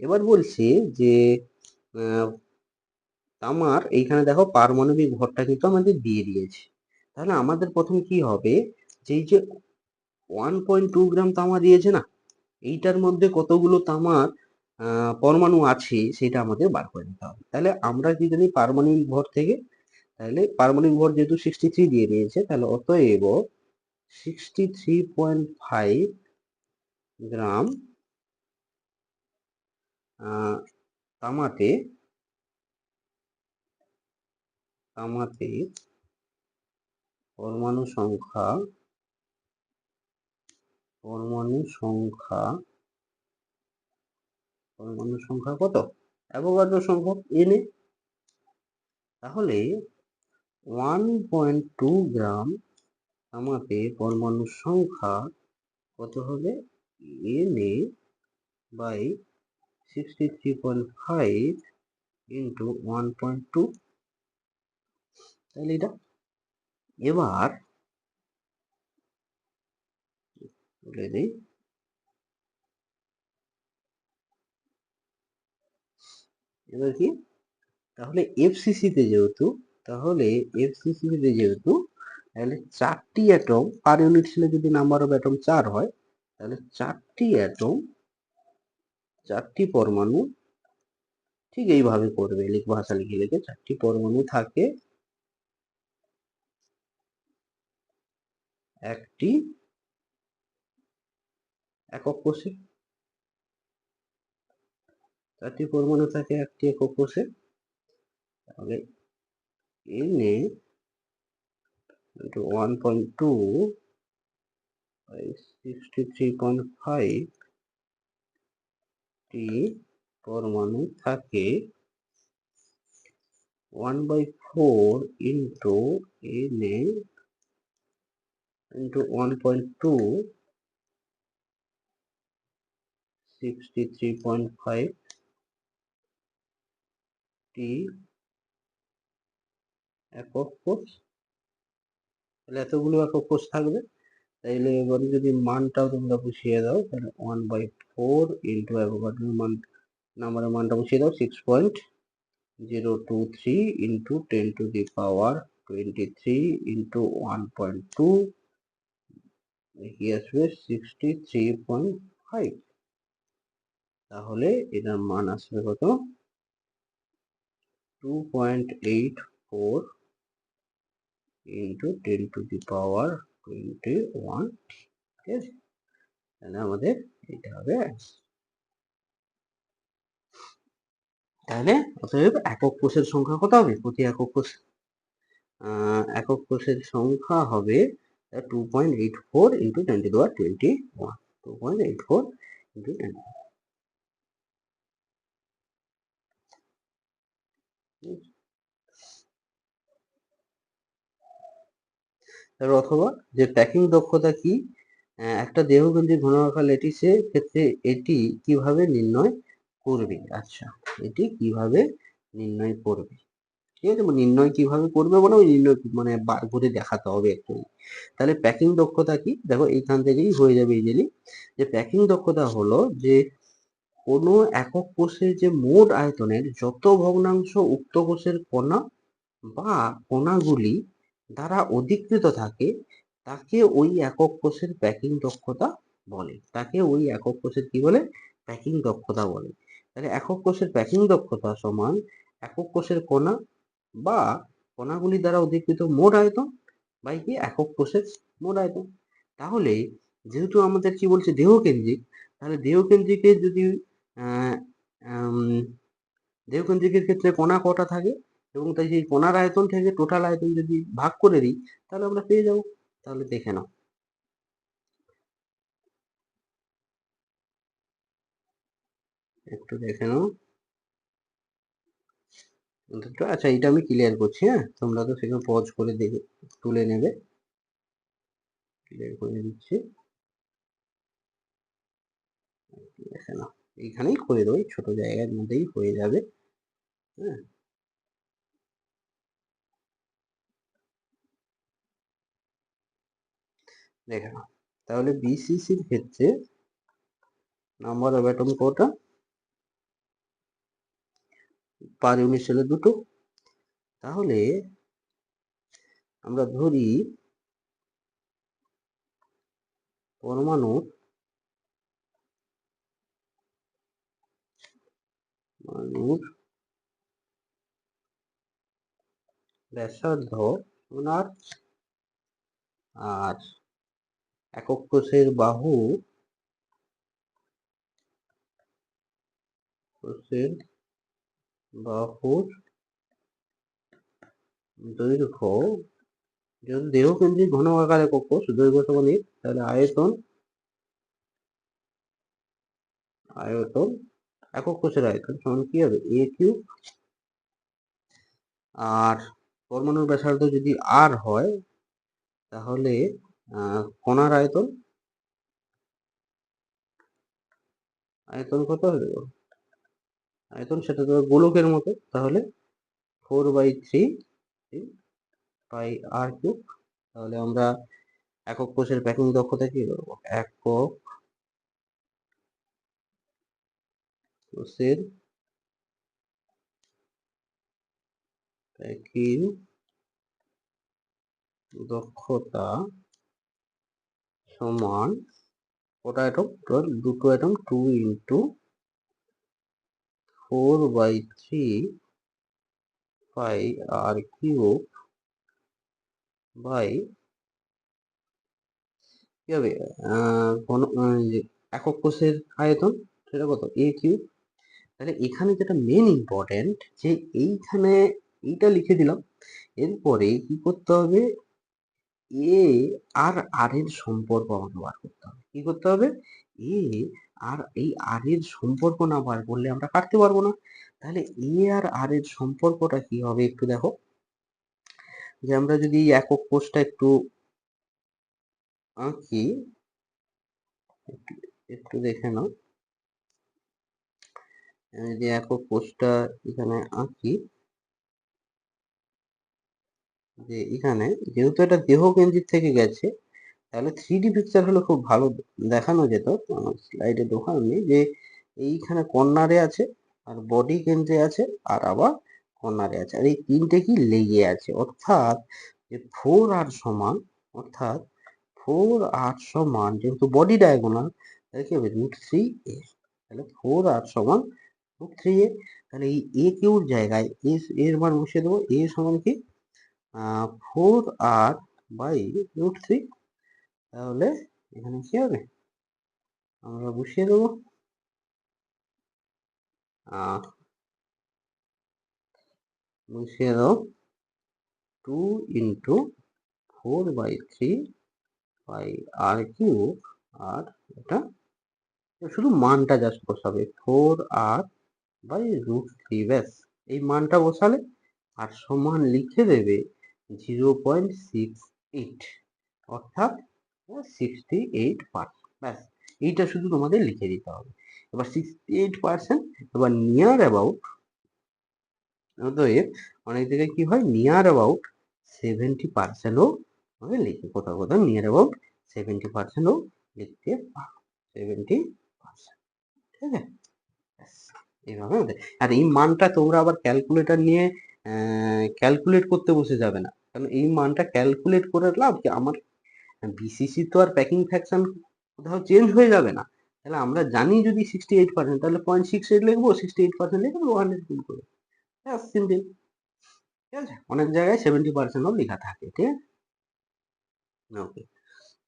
এবার বলছে যে তামার এইখানে দেখো পারমাণবিক ভরটা কিন্তু আমাদের দিয়ে দিয়েছে। তাহলে আমাদের প্রথমে কি হবে, যে এই যে 1.2 গ্রাম তামা দিয়েছে না, এইটার মধ্যে কতগুলো তামার পরমাণু আছে সেটা আমাদের বার করে নিতে হবে। তাহলে আমরা কি জানি পারমাণবিক ভর থেকে, তাহলে পারমাণবিক ভর যেহেতু 63 দিয়ে দিয়েছে, তাহলে অতএব 63.5 গ্রাম তামাতে পরমাণু সংখ্যা কত, অ্যাভোগাড্রো সংখ্যক Na, তাহলে 1.2 গ্রাম তামাতে পরমাণুর সংখ্যা কত হবে? Na by 63.5 into 1.2। তাহলে এটা এবার বলে দিই, এবার কি, তাহলে এফসিসিতে যেহেতু তাহলে চারটি অ্যাটম পার ইউনিট সেলে যদি নাম্বার অফ অ্যাটম 4 হয়, তাহলে চারটি পরমাণু ঠিক এইভাবে করবে, ভাষা লিখে লিখে চারটি পরমাণু থাকে একটি একক কোষে, চারটি পরমাণু থাকে একটি একক কোষে। তাহলে Na into 1.2 by 63.5 টি পরমাণু থাকে 1/4 into Na into 1.2 63.5 টি একক কোষ। তাহলে এতগুলো একক কোষ থাকবে। তাইলে এবারে যদি মানটাও তোমরা বসিয়ে দাও, তাহলে 1/4 ইন্টু অ্যাভোগাড্রোর মান, নাম্বারের মানটা বসিয়ে দাও 6.023 into 10 to the power 23 into 1.2 আসবে 63.5। তাহলে এটার মান আসবে কত? 2.84 ইন্টু 10 টু দি পাওয়ার 21। ঠিক আছে, তাহলে আমাদের এটা হবে। তাহলে অতএব একক কোষের সংখ্যা কত হবে? প্রতি একক কোষের সংখ্যা হবে 2.84 into 10 to the power 21। 2.84 into 10। অথবা যে প্যাকিং দক্ষতা কি, একটা দেহকেন্দ্রিক ঘনাকার ল্যাটিসের ক্ষেত্রে এটি কিভাবে নির্ণয় করবে? আচ্ছা, এটি কিভাবে নির্ণয় করবে? ঠিক আছে, নির্ণয় কিভাবে করবে বলে ওই নির্ণয় মানে বার করে দেখাতে হবে একটু। তাহলে প্যাকিং দক্ষতা কি? দেখো এইখান থেকেই হয়ে যাবে ইজিলি। যে প্যাকিং দক্ষতা হলো যে কোনো একক কোষের যে মোট আয়তনের যত ভগ্নাংশ উক্ত কোষের কণা বা কণাগুলি দ্বারা অধিকৃত থাকে, তাকে ওই একক কোষের প্যাকিং দক্ষতা বলে। তাকে ওই একক কোষের কি বলে? প্যাকিং দক্ষতা বলে। তাহলে একক কোষের প্যাকিং দক্ষতা সমান একক কোষের কণা বা কণাগুলি দ্বারা অধিকৃত মোট আয়তন বাই কি একক কোষের মোট আয়তন। তাহলে যেহেতু আমাদের কি বলছে দেহকেন্দ্রিক, তাহলে দেহকেন্দ্রিকের যদি আহ দেহকেন্দ্রিকের ক্ষেত্রে কণা কটা থাকে এবং তাই সেই কণার আয়তন থেকে টোটাল আয়তন যদি ভাগ করে দিই, তাহলে আমরা পেয়ে যাবো। তাহলে দেখে নাও, একটু দেখে নাও। আচ্ছা, এটা আমি ক্লিয়ার করছি, হ্যাঁ, তোমরা তো সেখানে পজ করে দেখে তুলে নেবে। ক্লিয়ার করে দিচ্ছি, দেখে নাও। এইখানেই করে দেবো, ছোট জায়গার মধ্যেই হয়ে যাবে। হ্যাঁ, দেখে নাও। তাহলে বিসিসির ক্ষেত্রে নাম্বার অফ অ্যাটম কটা? পার ইউনিট সেলে দুটো। তাহলে আমরা ধরি পরমাণুর ব্যাসার্ধ ওনার আর একক কোষের বাহুর দৈর্ঘ্য, যদি দেহকেন্দ্রিক ঘনকাকার একক কোষ দৈর্ঘ্য সমান তাহলে আয়তন একক কোষের আয়তন সমান কি হবে? a কিউব আর পরমাণুর ব্যাসার্ধ যদি আর হয় তাহলে কণার আয়তন কত হবে? আয়তন সেটা তো গোলকের মতো, তাহলে 4/3 পাই আর কিউব। তাহলে আমরা একক কোষের প্যাকিং দক্ষতা কি করবো? একক কোষের প্যাকিং দক্ষতা সমান কটা অ্যাটম? দুটো atom, 2 into 4/3 pi r cube by কি হবে একক কোষের আয়তন সেটা কত? A cube. তাহলে এখানে যেটা মেন ইম্পর্টেন্ট যে এইখানে এইটা লিখে দিলাম, এরপরে কি করতে হবে? এ আর আর এর সম্পর্ক আমাকে বার করতে হবে। কি করতে হবে? এ আর এই আর এর সম্পর্ক না বার করলে আমরা কাটতে পারবো না। তাহলে এ আর আর এর সম্পর্কটা কি হবে একটু দেখো। যে আমরা যদি একক কোষটা একটু আঁকি, একটু দেখে নাও। যে একক কোষটা এখানে আঁকি, যে এখানে যেহেতু এটা দেহ কেন্দ্রিক থেকে গেছে, তাহলে 3D পিকচার হলে খুব ভালো দেখানো যেত। স্লাইডে দেখানো নেই যে এইখানে কর্নারে আছে, আর বডি কেন্দ্রে আছে, আর আবার কর্নারে আছে, আর এই তিনটে কি লেগে আছে। অর্থাৎ যে 4r সমান, অর্থাৎ 4r সমান যেহেতু বডি ডায়াগোনাল, তাহলে কি হবে? √3a। তাহলে 4r সমান √3a। তাহলে এই এ কিউর জায়গায় এর মান বসিয়ে দেবো। এ সমান কি? 4r by √3। তাহলে এখানে কি হবে? আমরা বসিয়ে দেবো বসিয়ে দাও 2 ইন্টু 4/3 বাই আর কিউব। আর এটা শুধু মানটা জাস্ট বসাবে 4r বাই √3। ব্যাস, এই মানটা বসালে আর সমান লিখে দেবে 0.68, অর্থাৎ 68%। ব্যাস, এইটা শুধু তোমাদের লিখে দিতে হবে। এবার 68%, এবার নিয়ার অ্যাবাউট, অতএব অনেক জায়গায় কি হয়, নিয়ার অ্যাবাউট 70%ও আমাকে লিখে, কোথাও কোথাও নিয়ার অ্যাবাউট 70%ও লিখতে পারো। 70%, ঠিক আছে? এইভাবে আর এই মানটা তোমরা আবার ক্যালকুলেটর নিয়ে ক্যালকুলেট করতে বসে যাবে না, কারণ এই মানটা ক্যালকুলেট করে লাভ কি? আমার বিসিসি তো আর প্যাকিং ফ্র্যাকশন কোথাও চেঞ্জ হয়ে যাবে না। তাহলে আমরা জানি যদি 68%, তাহলে 0.68 লিখবো, 68% লিখবো 100 গুণ করে। সিম্পল, ঠিক আছে? অনেক জায়গায় 70%ও লেখা থাকে, ঠিক আছে? ওকে,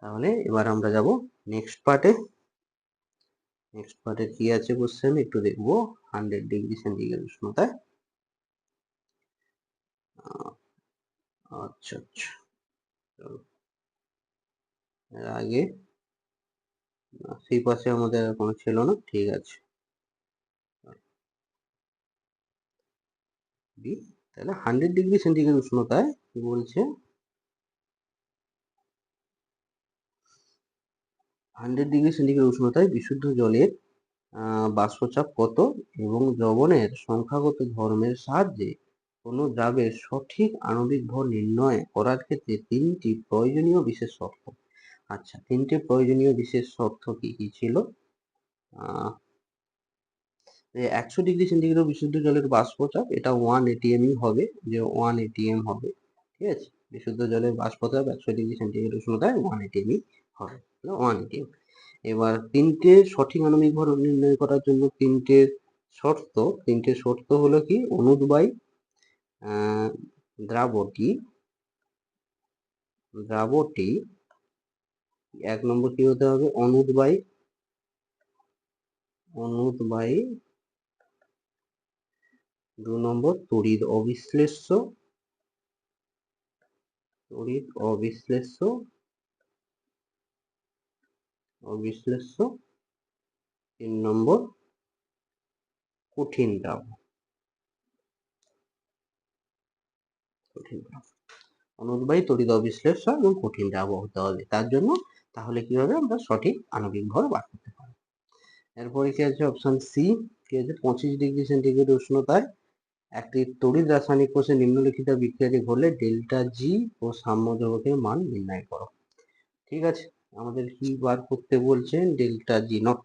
তাহলে এবার আমরা যাব নেক্সট পার্টে। নেক্সট পার্টে কি আছে কোশ্চেন একটু দেখবো। 100°C উষ্ণতায়, আচ্ছা আচ্ছা, এর আগে সেই পাশে আমাদের কোনো ছিল না, ঠিক আছে। তাহলে 100°C উষ্ণতায় কি বলছে? 100°C উষ্ণতায় বিশুদ্ধ জলের বাষ্পচাপ কত এবং দ্রবণের সংখ্যাগত ধর্মের সাহায্যে কোনো দ্রাবের সঠিক আণবিক ভর নির্ণয় করার ক্ষেত্রে তিনটি প্রয়োজনীয় বিশেষ শর্ত। আচ্ছা, তিনটে প্রয়োজনীয় বিশেষ শর্ত কি কি ছিল? 100°C বিশুদ্ধ জলের বাষ্পচাপ, এটা 1 atm হবে, যে 1 atm হবে, ঠিক আছে? বিশুদ্ধ জলের বাষ্পচাপ 100°C উষ্ণতায় 1 atm হবে, 1 atm। এবার তিনটে সঠিক আণবিক ভর নির্ণয় করার জন্য তিনটে শর্ত হলো কি? অনুদ বাই দ্রাবটি, 1 নম্বর কি হতে হবে? অনুদ বাই 2 নম্বর তড়িৎ অবিশ্লেষ্য, 3 নম্বর কঠিন দ্রাবক। কঠিন অনুদ্বাহী তড়িৎ বিশ্লেষণ এবং কঠিন দ্রাবক হতে হবে। তার জন্য তাহলে কি হবে, আমরা সঠিক আণবিক ভর বার করতে পারবো। এরপরে কি আছে, অপশন সি কি আছে, 25°C উষ্ণতায় একটি তড়িৎ রাসায়নিক কোষে নিম্নলিখিত বিক্রিয়াটি ঘটলে ডেল্টা জি ও সাম্য ধ্রুবকের মান নির্ণয় করো। ঠিক আছে, আমাদের কি বার করতে বলছেন, ডেল্টা জি নট।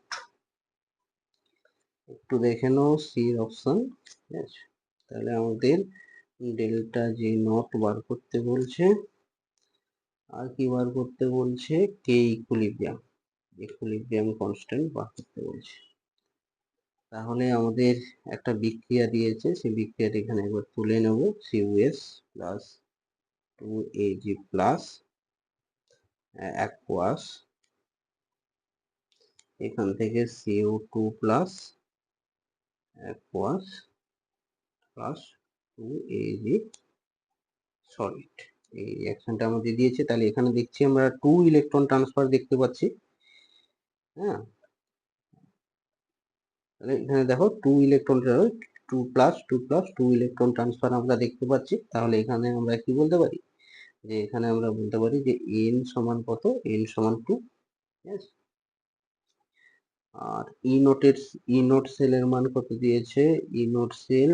একটু দেখে নাও সির অপশন। ঠিক আছে, তাহলে আমাদের ডেল্টা জি নট বার করতে বলছে, আর কি বার করতে বলছে, কে ইকুইলিব্রিয়াম কনস্ট্যান্ট বার করতে বলছে। তাহলে আমাদের একটা বিক্রিয়া দিয়েছে, সেই বিক্রিয়াটা এখানে একবার তুলে নেব, CuS plus 2Ag plus aqueous, এখান থেকে CO2 plus aqueous plus 2Ag solid. এই রিঅ্যাকশনটা আমাদের দিয়েছে, তাহলে এখানে দেখছি আমরা 2 ইলেকট্রন ট্রান্সফার দেখতে পাচ্ছি। হ্যাঁ, তাহলে এখানে দেখো 2 electron, 2 plus 2 plus 2 electron transfer আমরা দেখতে পাচ্ছি। তাহলে এখানে আমরা কি বলতে পারি, যে এখানে আমরা বলতে পারি যে n সমান কত, n সমান 2। আর ই নোট সেলের মান কত দিয়েছে, E naught cell,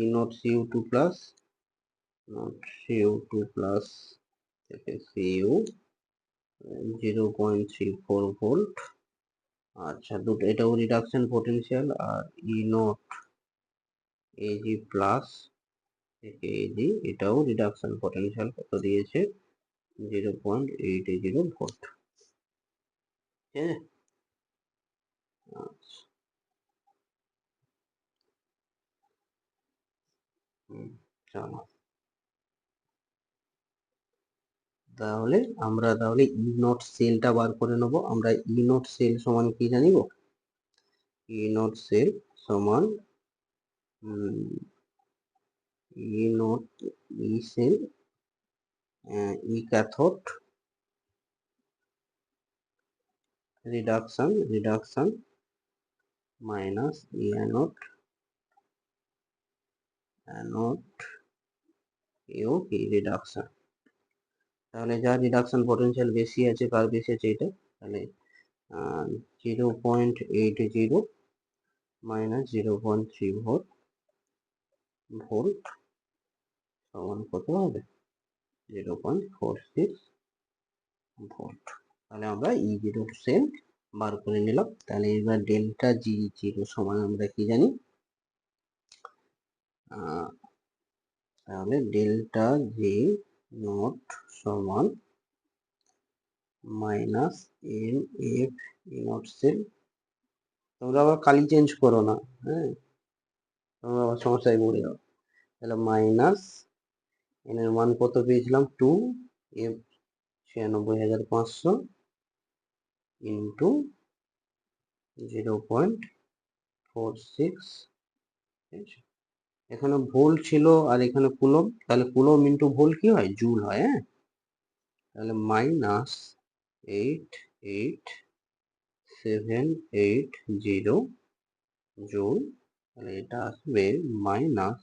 E naught CO2 plus CO2 plus থেকে Cu 0.34 ভোল্ট। আচ্ছা, দুটো এটাও রিডাকশন পটেনশিয়াল। আর ই নোট Ag প্লাস থেকে Ag এটাও রিডাকশন পটেনশিয়াল কত দিয়েছে, 0.880 ভোল্ট। ঠিক আছে, চলো তাহলে আমরা ই নট সেলটা বার করে নেবো। আমরা ই নট সেল সমান কি জানিব, ই নট সেল সমান E naught E cell E cathode reduction minus E anode এও কি রিডাকশন। তাহলে যা রিডাকশন পটেনশিয়াল বেশি আছে, কার বেশি আছে, এটা তাহলে 0.80 মাইনাস 0.3 ভোল্ট সমান কত হবে, 0.46 ভোল্ট। তাহলে আমরা E0 সেল বার করে নিলাম। তাহলে এবার ডেল্টা জি জিরো সমান আমরা কি জানি, তাহলে ডেল্টা জি নট সমান minus M F E naught cell. তোমরা আবার কালি চেঞ্জ করো না, হ্যাঁ, তোমরা আবার সমস্যায় পড়ে যাও। তাহলে মাইনাস এন এর মান কত পেয়েছিলাম, 2, এফ 96,500 ইন্টু 0.46। এখানে ভোল্ট ছিল আর এখানে কুলম, তাহলে কুলম ইন্টু ভোল্ট কি হয়, জুল হয়। হ্যাঁ, তাহলে মাইনাস 88,780 জুল। তাহলে এটা আসবে মাইনাস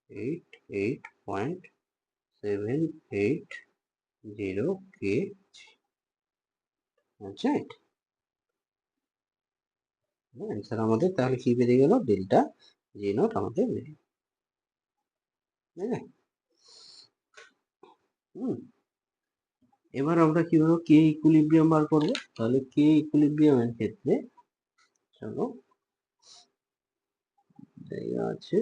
88.780 কে। আচ্ছা, অ্যান্সার আমাদের তাহলে কি বেরিয়ে গেল, ডেল্টা জি নট আমাদের বেরিয়ে গেল। এবার আমরা কিভাবে কে ইকুইলিব্রিয়াম বার করবো, তাহলে কে ইকুইলিব্রিয়ামের ক্ষেত্রে চলো জায়গা আছে,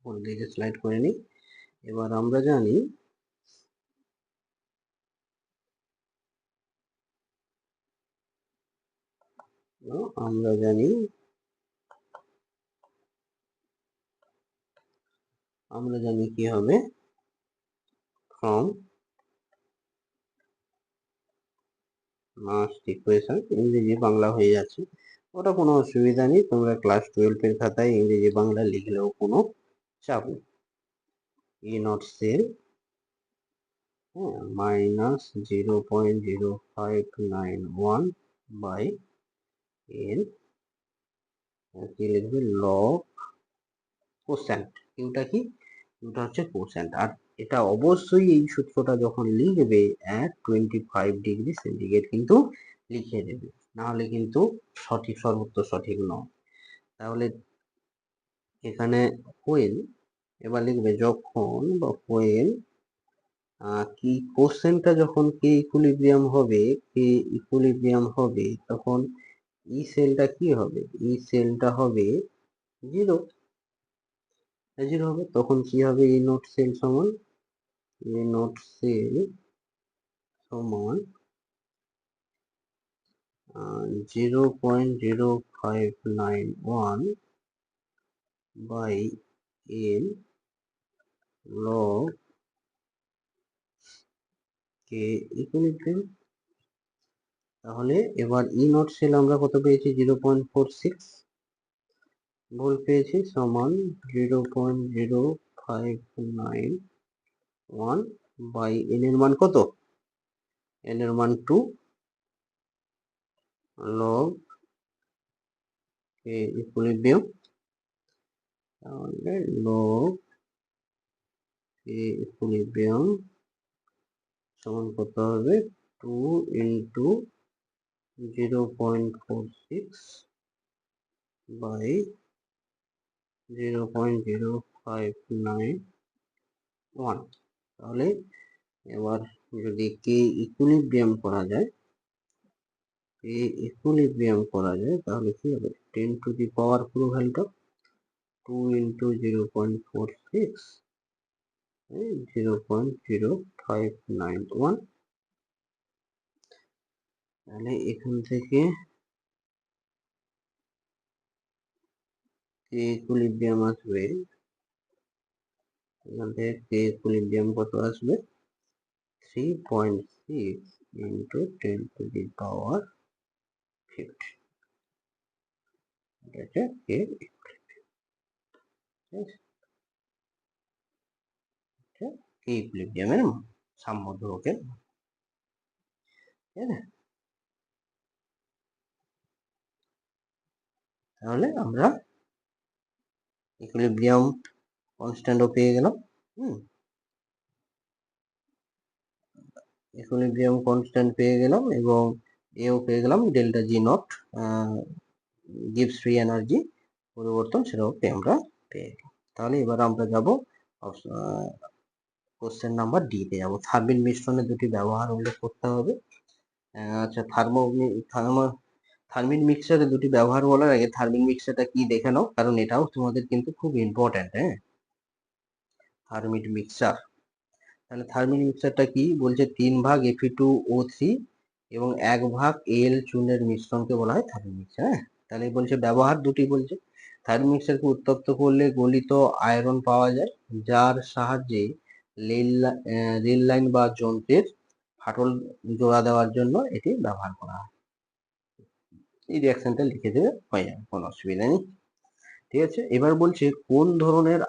কোন দিকে স্লাইড করে নি। এবার আমরা জানি কি হবে, ফ্রম মাস্ট ইকুয়েশন, ইংরেজি বাংলা হয়ে যাচ্ছে, ওটা কোনো অসুবিধা নেই, তোমরা ক্লাস 12 এর খাতায় ইংরেজি বাংলা লিখলেও কোনো চাপ নেই। E naught cell minus 0.0591 by n, কি লিখবে, লগ কোশ্চেন্ট। কিউটা কি? কিউটা হচ্ছে কোসেন্ট। আর এটা অবশ্যই এই সূত্রটা যখন লিখবে at 25°C কিন্তু লিখে দেবে, নাহলে কিন্তু সঠিক সর্বোত্তর সঠিক নয়। তাহলে এখানে হোয়েন, এবার লিখবে যখন বা হোয়েন কি কোশ্চেনটা যখন কে ইকুইলিব্রিয়াম হবে তখন ই সেলটা কি হবে? ই সেলটা হবে জিরো হবে। তখন কি হবে? ই নট সেল সমান সমান 0.0591 by N log K equilibrium. তাহলে এবার ই নট সেল আমরা কত পেয়েছি? 0.46 ভোল্ট পেয়েছি, সমান 0.0591 বাই এন এর মান কত? এন এর মান 2 লগ কে ইকুইলিব্রিয়াম। তাহলে লগ কে ইকুইলিব্রিয়াম সমান কত হবে? 2 ইন্টু 0.46 বাই 0.0591। তাহলে এবার যদি কে ইকুইলিব্রিয়াম করা যায় তাহলে কি হবে? 10 টু দি পাওয়ার পুরো ভ্যালুটা 2 ইন্টু 0.46 0.0591। তাহলে এখান থেকে কে ইকুইলিব্রিয়াম আসবে, এখান থেকে কে ইকুইলিব্রিয়াম কত আসবে? 3.6 ইন্টু 10 টু দি পাওয়ার 50। এটা হচ্ছে কে ইকুইলিব্রিয়ামের সাম্য ধ্রুবকের, ঠিক আছে? তাহলে আমরা ইকুইলিব্রিয়াম কনস্ট্যান্টও পেয়ে গেলাম। ইকুইলিব্রিয়াম কনস্ট্যান্ট পেয়ে গেলাম এবং এও পেয়ে গেলাম, delta G not gives free energy পরিবর্তন, সেটাও আমরা পেয়ে গেলাম। তাহলে এবার আমরা যাব কোশ্চেন নাম্বার ডি তে যাব। থার্মিন মিশ্রণের দুটি ব্যবহার উল্লেখ করতে হবে। আচ্ছা, থার্মিন মিক্সচারের দুটি ব্যবহার বলার আগে থার্মিন মিক্সচারটা কি দেখে নাও, কারণ এটাও তোমাদের কিন্তু খুব ইম্পর্টেন্ট। হ্যাঁ, থার্মিন মিক্সচার। তাহলে থার্মিন মিক্সচারটা কি বলছে? 3 ভাগ Fe2O3 এবং 1 ভাগ এল চুনের মিশ্রণকে বলা হয় থার্মিন মিক্সচার। হ্যাঁ, তাহলে বলছে ব্যবহার দুটি বলছে। থার্মিন মিক্সচারকে উত্তপ্ত করলে গলিত আয়রন পাওয়া যায়, যার সাহায্যে রেল লাইন বা যন্ত্রের ফাটল জোড়া দেওয়ার জন্য এটি ব্যবহার করা হয়। এই রিয়াকশনটা লিখে দেবে, হয়ে যাবে, কোনো অসুবিধা নেই। ঠিক আছে, এবার বলছে কোন ধরনের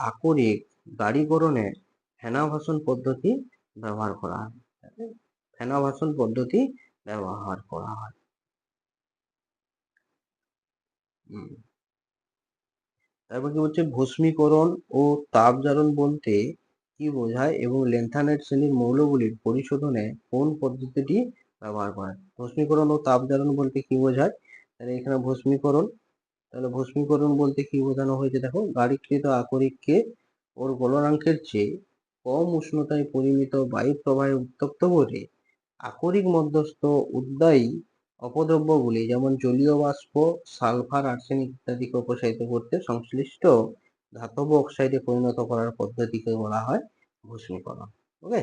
আকরিক গাড়িকরণে ফেনাভাসন পদ্ধতি ব্যবহার করা হয়? ফেনাভাসন পদ্ধতি ব্যবহার করা হয়। তারপর কি বলছে? ভস্মীকরণ ও তাপজারণ বলতে কি বোঝায় এবং ল্যান্থানাইট শ্রেণীর মৌলগুলির পরিশোধনে কোন পদ্ধতিটি ব্যবহার করা হয়? ভস্মীকরণ ও তাপজারণ বলতে কি বোঝায়? তাহলে এখানে ভস্মীকরণ বলতে কি বোঝানো হয়েছে? দেখো, গাড়িকৃত আকরিককে ওর গলনাঙ্কের চেয়ে কম উষ্ণতায় পরিমিত বায়ু প্রবাহে উত্তপ্ত করে আকরিক মধ্যস্থ উদ্বায়ী অপদ্রব্যগুলি যেমন জলীয় বাষ্প, সালফার, আর্সেনিক ইত্যাদিকে অপসারিত করতে সংশ্লিষ্ট ধাতব অক্সাইডে পরিণত করার পদ্ধতিকে বলা হয় ভস্মীকরণ। ওকে,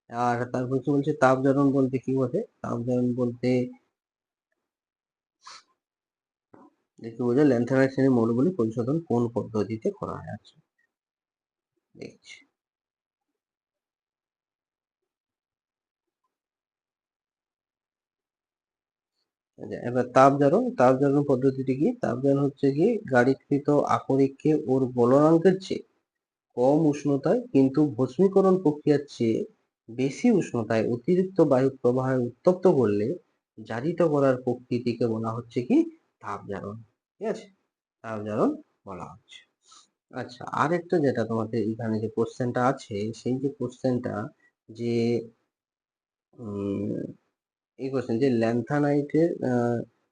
আর তারপর কি বলছে? তাপজারণ বলতে কি বোঝে? তাপজারণ বলতে দেখতে বোঝে ল্যান্থানাইট শ্রেণীর মৌলগুলি পরিশোধন কোন পদ্ধতিতে করা হয়। আচ্ছা, দেখছি। এবার তাপজারণ পদ্ধতিটি কি? তাপজারণ হচ্ছে কি গাড়িকৃত আকরিককে ওর গলনাঙ্কের চেয়ে কম উষ্ণতায় কিন্তু ভস্মীকরণ প্রক্রিয়ার চেয়ে বেশি উষ্ণতায় অতিরিক্ত বায়ু প্রবাহে উত্তপ্ত করলে জারিত করার প্রকৃতিকে বলা হচ্ছে কি তাপজারণ। ঠিক আছে, তাপ জারণ বলা হচ্ছে। আচ্ছা, আরেকটা যেটা তোমাদের এখানে যে কোশ্চেনটা আছে, সেই যে কোশ্চেনটা যে এই কোশ্চেন যে ল্যান্থানাইটের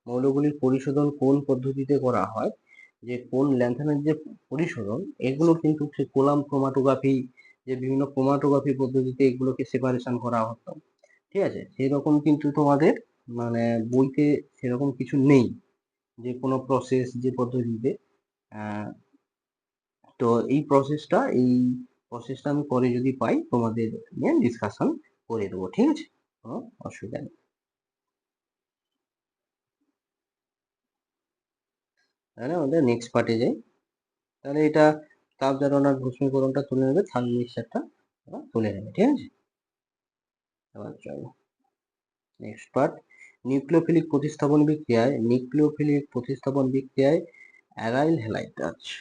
মৌলগুলির পরিশোধন কোন পদ্ধতিতে করা হয়, যে কোন ল্যান্থানাইট যে পরিশোধন, এগুলো কিন্তু কোলাম ক্রোমাটোগ্রাফি, যে বিভিন্ন ক্রোমাটোগ্রাফি পদ্ধতিতে এগুলোকে সেপারেশন করা হতো। ঠিক আছে, সেরকম কিন্তু তোমাদের মানে বইতে সেরকম কিছু নেই যে কোনো প্রসেস যে পদ্ধতিতে। তো এই প্রসেসটা আমি পরে যদি পাই তোমাদের নিয়ে ডিসকাশন করে দেবো, ঠিক আছে, কোনো অসুবিধা নেই। তাহলে আমাদের নেক্সট পার্টে যাই। তাহলে এটা তাপ জারণ আর ঘূর্ণীকরণটা তুলে নেবে, থার্ড মিক্সচারটা তুলে নেবে, ঠিক আছে। এবার চলো নেক্সট পার্ট, নিউক্লিওফিলিক প্রতিস্থাপন বিক্রিয়ায় অ্যারাইল হ্যালাইড। আচ্ছা,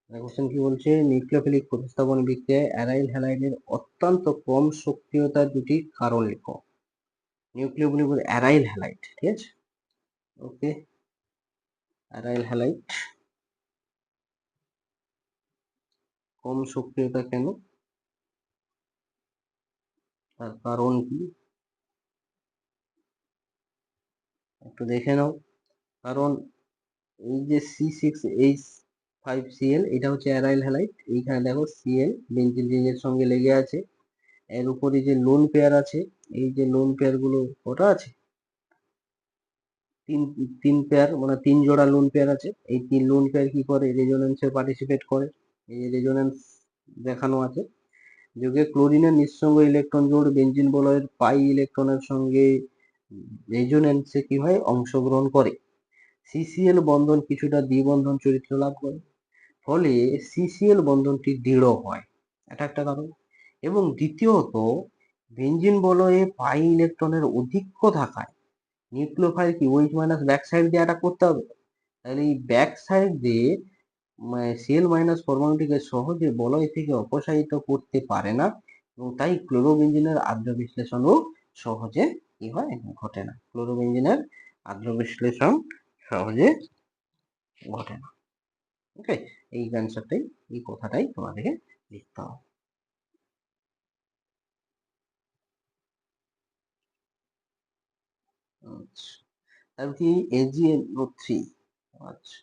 কোশ্চেন কি বলছে, নিউক্লিওফিলিক প্রতিস্থাপন বিক্রিয়ায় অ্যারাইল হ্যালাইডের অত্যন্ত কম সক্রিয়তার দুটি কারণ লেখো। নিউক্লিওফিলিক অ্যারাইল হ্যালাইড, ঠিক আছে, ওকে। অ্যারাইল হ্যালাইড কম সক্রিয়তা কেন, তার কারণ কি একটু দেখে নাও। কারণ এই যে C6H5Cl, এটা হচ্ছে অ্যারাইল হ্যালাইড। এইখানে দেখো Cl বেঞ্জিন রিংয়ের সঙ্গে লেগে আছে, এর উপরে যে লোন পেয়ার আছে, এই যে লোন পেয়ার গুলো কটা আছে, তিন তিন পেয়ার, মানে 3 জোড়া লোন পেয়ার আছে। এই 3 লোন পেয়ার কি করে, রেজোনেন্সে পার্টিসিপেট করে। এই রেজোনেন্স দেখানো আছে। যোগে ক্লোরিনের নিঃসঙ্গ ইলেকট্রন জোড় বেঞ্জিন বলয়ের পাই ইলেকট্রনের সঙ্গে রেজোনেন্সে কি হয়, অংশগ্রহণ করে। সিসিএল বন্ধন কিছুটা দ্বিবন্ধন চরিত্র লাভ করে, ফলে সিসিএল বন্ধনটি দৃঢ় হয়, এটা একটা কারণ। এবং দ্বিতীয়ত, বেঞ্জিন বলয়ে পাই ইলেকট্রনের অধিক্য থাকায় নিউক্লিওফাইল কি ওইচ মাইনাস ব্যাক সাইড দিয়ে অ্যাটাক করতে হবে। তাহলে এই ব্যাক সাইড দিয়ে সিএল মাইনাস পরমাণুটিকে সহজে বলয় থেকে অপসারিত করতে পারে না, এবং তাই ক্লোরোবেঞ্জিনের আদ্র বিশ্লেষণও সহজে কি হয়, ঘটে না। ক্লোরোবেঞ্জিনের আদ্র বিশ্লেষণ সহজে ঘটে না। ওকে, এই অ্যান্সারটাই, এই কথাটাই তোমাদেরকে লিখতে হবে। আচ্ছা, তারপর কি AgNO3। আচ্ছা,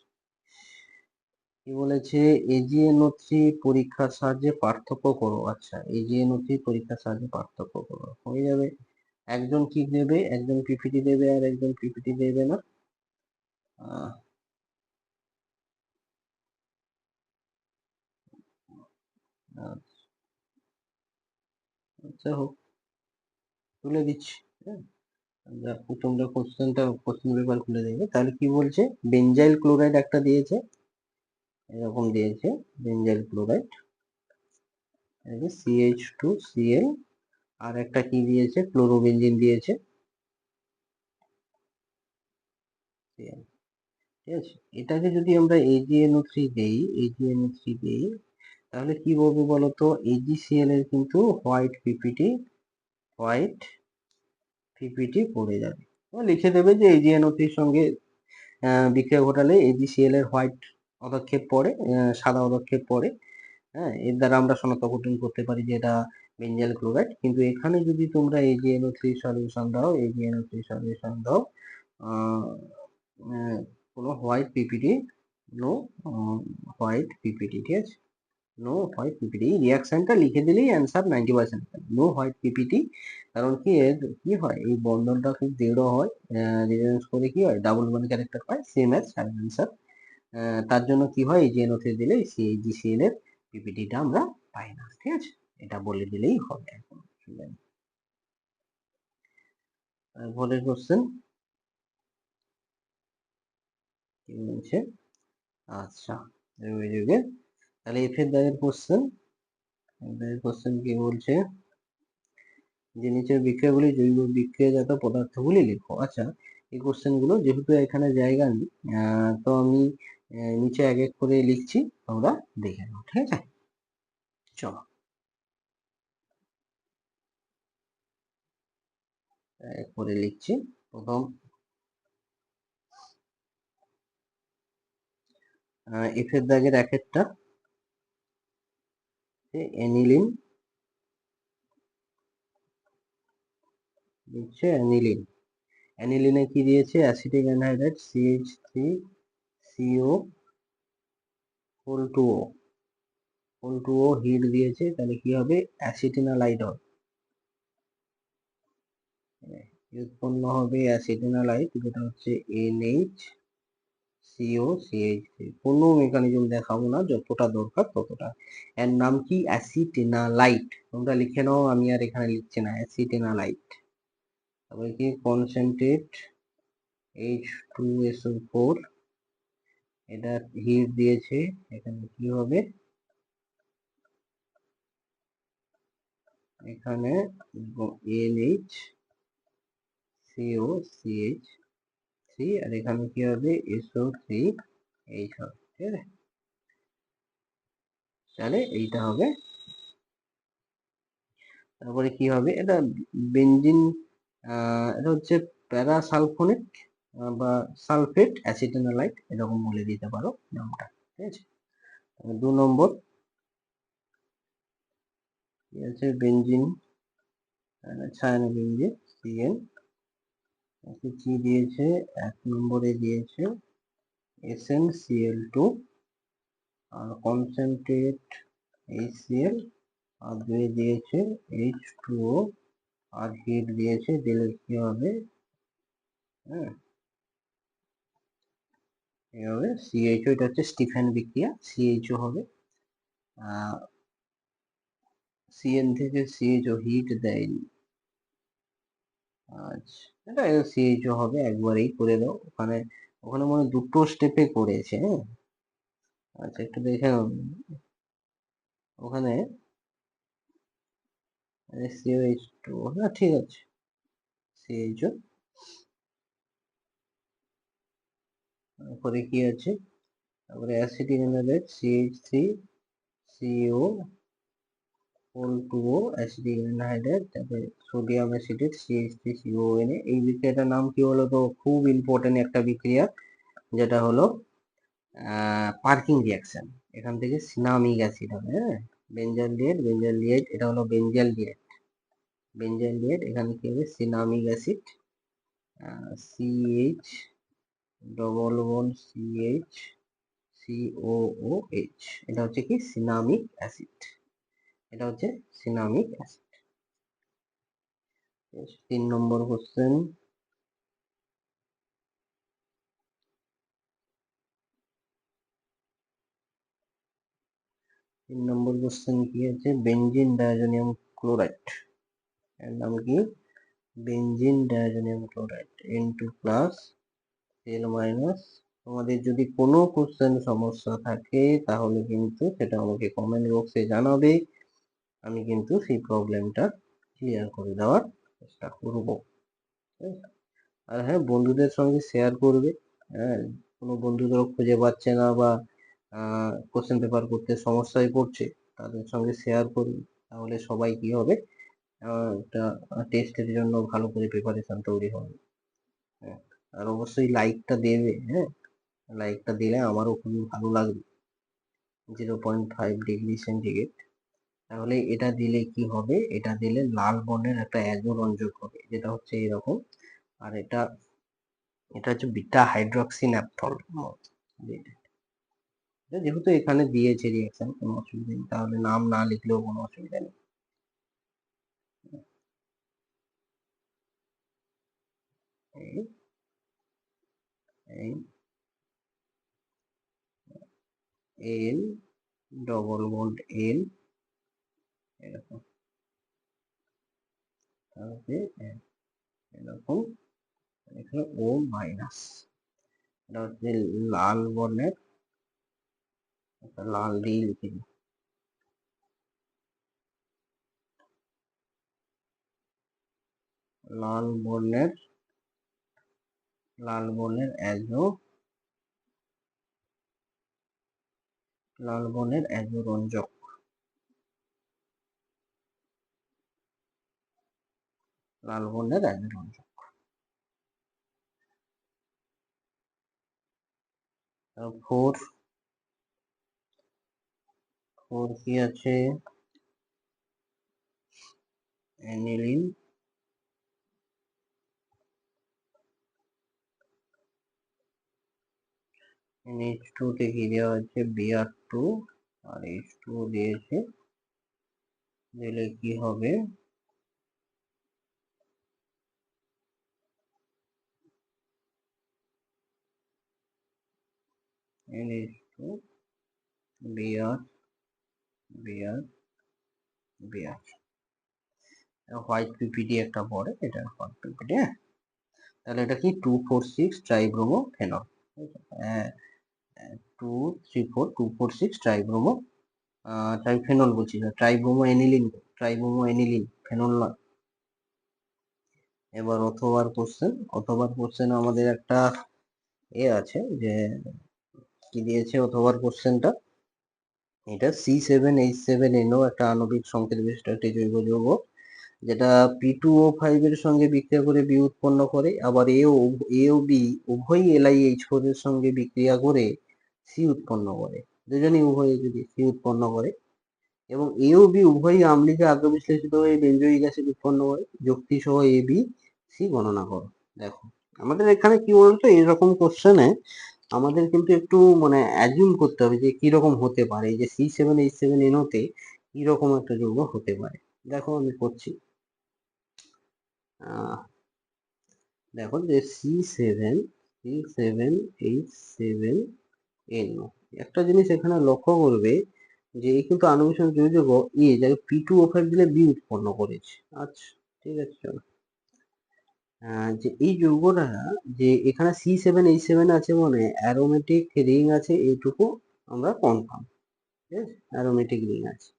কি বলেছে, AgNO3 পরীক্ষার সাহায্যে পার্থক্য করো। আচ্ছা, AgNO3 পরীক্ষার সাহায্যে পার্থক্য করো, হয়ে যাবে। একজন কি দেবে, একজন পিপিটি দেবে আর একজন পিপিটি দেবে না। আচ্ছা হোক, তুলে দিচ্ছি। হ্যাঁ, তোমরা কোশ্চেন পেপার খুলে দেখবে। তাহলে কি বলছে, বেঞ্জাইল ক্লোরাইড একটা দিয়েছে, এরকম দিয়েছে বেঞ্জাইল ক্লোরাইড, CH2Cl, আর একটা কি দিয়েছে, ক্লোরোবেঞ্জিন দিয়েছে, Cl, ঠিক আছে। এটাকে যদি আমরা AgNO3 দেই, তাহলে কি বলবো বলতো, AgCl এর কিন্তু হোয়াইট পিপিটি পড়ে যাবে। লিখে দেবে যে AgNO3 এর সঙ্গে বিক্রিয়া ঘটালে AgCl এর হোয়াইট পদক্ষেপ পড়ে, সাদা পদক্ষেপ পড়ে। হ্যাঁ, এর দ্বারা আমরা শনাক্তকরণ করতে পারি যে এটা বেঞ্জাইল ক্লোরাইড। কিন্তু এখানে যদি তোমরা AgNO3 সলিউশন দাও, আহ, কোনো white PPT, no white PPT, ঠিক আছে, নো হোয়াইট পিপিটি, এই রিয়াকশনটা লিখে দিলেই অ্যান্সার 90%। নো হোয়াইট পিপিটি, কারণ কি এর কি হয়, এই বন্ধনটা খুব দৃঢ় হয়, রেজোনেন্স করে কি হয়, ডাবল বন্ড ক্যারেক্টার পায়, সেম অ্যাজ অ্যান্সার। তার জন্য কি হয়, AgNO3 দিলে CAgCl এর পিপিটিটা আমরা পাই না, ঠিক আছে, এটা বলে দিলেই হবে এখন। পরের কোশ্চেন কি বলছে, আচ্ছা, তাহলে এফ এর দাগের কোশ্চেন কি বলছে, যে নিচের বিক্রিয়াগুলি জৈব বিক্রিয়াজাত পদার্থগুলি লিখো। আচ্ছা, এই কোশ্চেন গুলো যেহেতু এখানে জায়গা নেই, তো আমি নিচে এক এক করে লিখছি, তোমরা দেখে নাও, ঠিক আছে। চলো এক করে লিখছি। প্রথম এফ এর দাগের এক একটা অ্যানিলিন দিচ্ছে, অ্যানিলিন। অ্যানিলিনে কি দিয়েছে? Acetic anhydride CH3CO whole two O heat দিয়েছে, তাহলে কি হবে? অ্যাসিটিনালাইড হবে, উৎপন্ন হবে অ্যাসিটিনালাইড, যেটা হচ্ছে NH CO CH3। কোনো মেকানিজম দেখাবো না, যতটা দরকার ততটা। এর নাম কি? অ্যাসিটিনালাইট। তোমরা লিখে নাও, আমি আর এখানে লিখছি না, অ্যাসিটিনালাইট। তারপরে কি? কনসেন্ট্রেট H2SO4, এটা হিট দিয়েছে, এখানে কি হবে? এখানে NH COCH3, আর এখানে কি হবে? SO3H হবে, ঠিক আছে? তাহলে এইটা হবে। তারপরে কি হবে? এটা বেনজিন, এটা হচ্ছে প্যারাসালফোনেট বা সালফেট অ্যাসিটেনালাইট, এরকম বলে দিতে পারো নামটা, ঠিক আছে? 2 নম্বর কি আছে? বেনজিন ছায়ানবেঞ্জিন CN, কি দিয়েছে? 1 নম্বরে দিয়েছে SnCl2, আর কনসেন্ট্রেট HCl, আর 2 দিয়েছে H2O, আর হিট দিয়েছে, দিলে কি হবে? হ্যাঁ, এই হবে CHO, এটা হচ্ছে স্টিফেন বিক্রিয়া, CHO হবে। CN থেকে CHO হিট দেয়নি, আচ্ছা, এটা CHO হবে, একবারেই করে দাও। ওখানে ওখানে মনে হয় 2টো স্টেপে করেছে, হ্যাঁ। আচ্ছা, একটু দেখে নাও ওখানে COH2, হ্যাঁ ঠিক আছে, CHO। তারপরে কি আছে? তারপরে acetic anhydride CH3CO whole two O, acetic anhydride, তারপরে সোডিয়াম অ্যাসিটেট CH3CONA। এই বিক্রিয়াটার নাম কি বলো তো? খুব ইম্পর্টেন্ট একটা বিক্রিয়া, যেটা হলো পার্কিং রিয়াকশন। এখান থেকে সিনামিক অ্যাসিড হবে, হ্যাঁ। বেঞ্জালডিহাইড, এটা হলো বেঞ্জালডিহাইড, এখানে কি হবে? Cinnamic acid, CH double bond CH, এটা হচ্ছে কি? সিনামিক অ্যাসিড, এটা হচ্ছে সিনামিক অ্যাসিড। 3 নম্বর কোশ্চেন, 3 নম্বর কোশ্চেন কি আছে? বেনজিন ডায়াজোনিয়াম ক্লোরাইড, এর নাম কি? Benzene diazonium chloride, N2 plus L minus. তোমাদের যদি কোনো কোশ্চেন সমস্যা থাকে, তাহলে কিন্তু সেটা আমাকে কমেন্ট বক্সে জানাবে, আমি কিন্তু সেই প্রবলেমটা ক্লিয়ার করে দেওয়ার চেষ্টা করব। আর হ্যাঁ, বন্ধুদের সঙ্গে শেয়ার করবে। হ্যাঁ, কোনো বন্ধুদেরও খুঁজে পাচ্ছে না, বা কোশ্চেন পেপার করতে সমস্যায় পড়ছে, তাদের সঙ্গে শেয়ার করবে, তাহলে সবাই কি হবে? একটা টেস্টের জন্য ভালো করে প্রিপারেশন তৈরি হবে। হ্যাঁ, আর অবশ্যই লাইকটা দেবে, হ্যাঁ। লাইকটা দিলে আমারও খুবই ভালো লাগবে। 0.5 ডিগ্রি সেন্টিগ্রেড। তাহলে এটা দিলে কি হবে? এটা দিলে লাল বর্ণের একটা অ্যাজোরঞ্জক হবে, যেটা হচ্ছে এরকম। আর এটা এটা হচ্ছে বিটা হাইড্রক্সি ন্যাপথল। যেহেতু এখানে দিয়েছে রিয়াকশন, কোনো অসুবিধা নেই, তাহলে নাম না লিখলেও কোনো অসুবিধা নেই। এই এল ডবল বন্ড এল, এরকম, তাহলে এরকম, এখানে ও মাইনাস, এটা হচ্ছে লাল বর্ণের, লাল দিয়ে লিখে দিই, লাল বর্ণের, অ্যাজো, লাল বর্ণের অ্যাজোরঞ্জক, লাল বর্ণের অ্যাজোরঞ্জক। 4 ওর কি আছে অ্যানিলিন, NH2 তে কি দেওয়া আছে Br2 আর H2 দিয়েছে, দিলে কি হবে NH2 Br Br Br, white PPD একটা পড়ে, এটা হোয়াইট পিপিডি। হ্যাঁ, তাহলে এটা কি 2,4,6 ট্রাইব্রোমো ফেনল, 2,3,4 ট্রাইব্রোমো ট্রাইফেনল বলছি না, ট্রাইব্রোমো অ্যানিলিন, ট্রাইব্রোমো অ্যানিলিন, ফেনল নয়। এবার অথবার কোশ্চেন আমাদের একটা এ আছে যে কি দিয়েছে অথবার কোশ্চেনটা, এটা C7H7NO একটা আণবিক সংকেত বিশিষ্ট একটি জৈব যৌগ, যেটা P2O5 এর সঙ্গে বিক্রিয়া করে বি উৎপন্ন করে, আবার এ ও বি উভয়ই LiH4 এর সঙ্গে বিক্রিয়া করে সি উৎপন্ন করে, দুজনেই উভয়ই যদি সি উৎপন্ন করে, এবং এ ও বি উভয়ই আম্লিকে আদ্র বিশ্লেষিত হয়ে বেঞ্জয়িক অ্যাসিড উৎপন্ন করে, যুক্তি সহ এ বি সি গণনা করো। দেখো আমাদের এখানে কি বলতো, এরকম কোশ্চেনে আমাদের কিন্তু একটু মানে অ্যাজিউম করতে হবে যে কিরকম হতে পারে, যে C7H7NO তে কিরকম একটা যৌগ হতে পারে। দেখো আমি করছি, দেখো যে C7H7NO, একটা জিনিস এখানে লক্ষ্য করবে যে এই কিন্তু আণবিক সংযোগ যৌগ এ, যাকে P2O5 দিলে বি উৎপন্ন করেছে। আচ্ছা ঠিক আছে, চলো যে এই যৌগটা, যে এখানে C7H7 আছে মানে অ্যারোমেটিক রিং আছে, এইটুকু আমরা কনফার্ম, ঠিক আছে, অ্যারোমেটিক রিং আছে।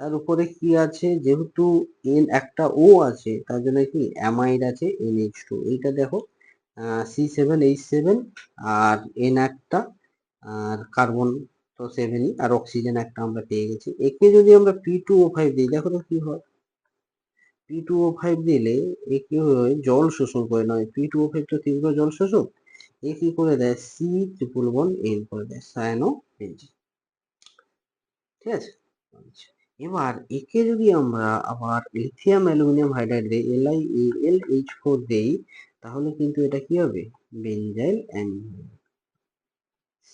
তার উপরে কি আছে, যেহেতু এন একটা ও আছে তার জন্য কি অ্যামাইড আছে NH2, এইটা দেখো C7H7 আর এন একটা আর কার্বন তো 7ই, আর অক্সিজেন একটা আমরা পেয়ে গেছি। একে যদি আমরা P2O5 দিই, দেখো তো কি হয়, P2O5 দিলে এ কি হয়, জল শোষণ করে নয়, P2O5 তো তীব্র জল শোষক, এ কি করে দেয় C1 করে দেয়, সায়ানো বেঞ্জিন, ঠিক আছে। আচ্ছা, এবার একে যদি আমরা আবার লিথিয়াম অ্যালুমিনিয়াম হাইড্রাইড দেই, LiAlH4 দেই, তাহলে কিন্তু এটা কি হবে, বেঞ্জাইল অ্যামিন,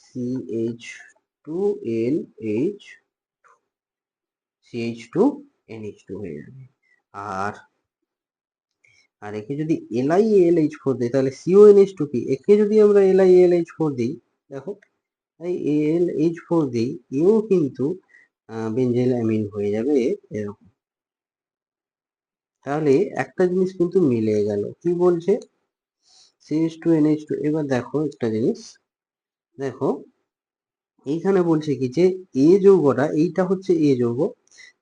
CH2NH CH2NH2 হয়ে যাবে। আর আর একে যদি LiAlH4 দিই, তাহলে CONH2 কি, একে যদি আমরা LiAlH4 দিই, দেখো এই AlH4 দিই, এও কিন্তু বেঞ্জাইল অ্যামিন হয়ে যাবে এরকম। তাহলে একটা জিনিস কিন্তু মিলে গেল, কি বলছে CH2NH2। এবার দেখো একটা জিনিস, দেখো এইখানে বলছে কি, যে এ যৌগটা, এইটা হচ্ছে এ যৌগ,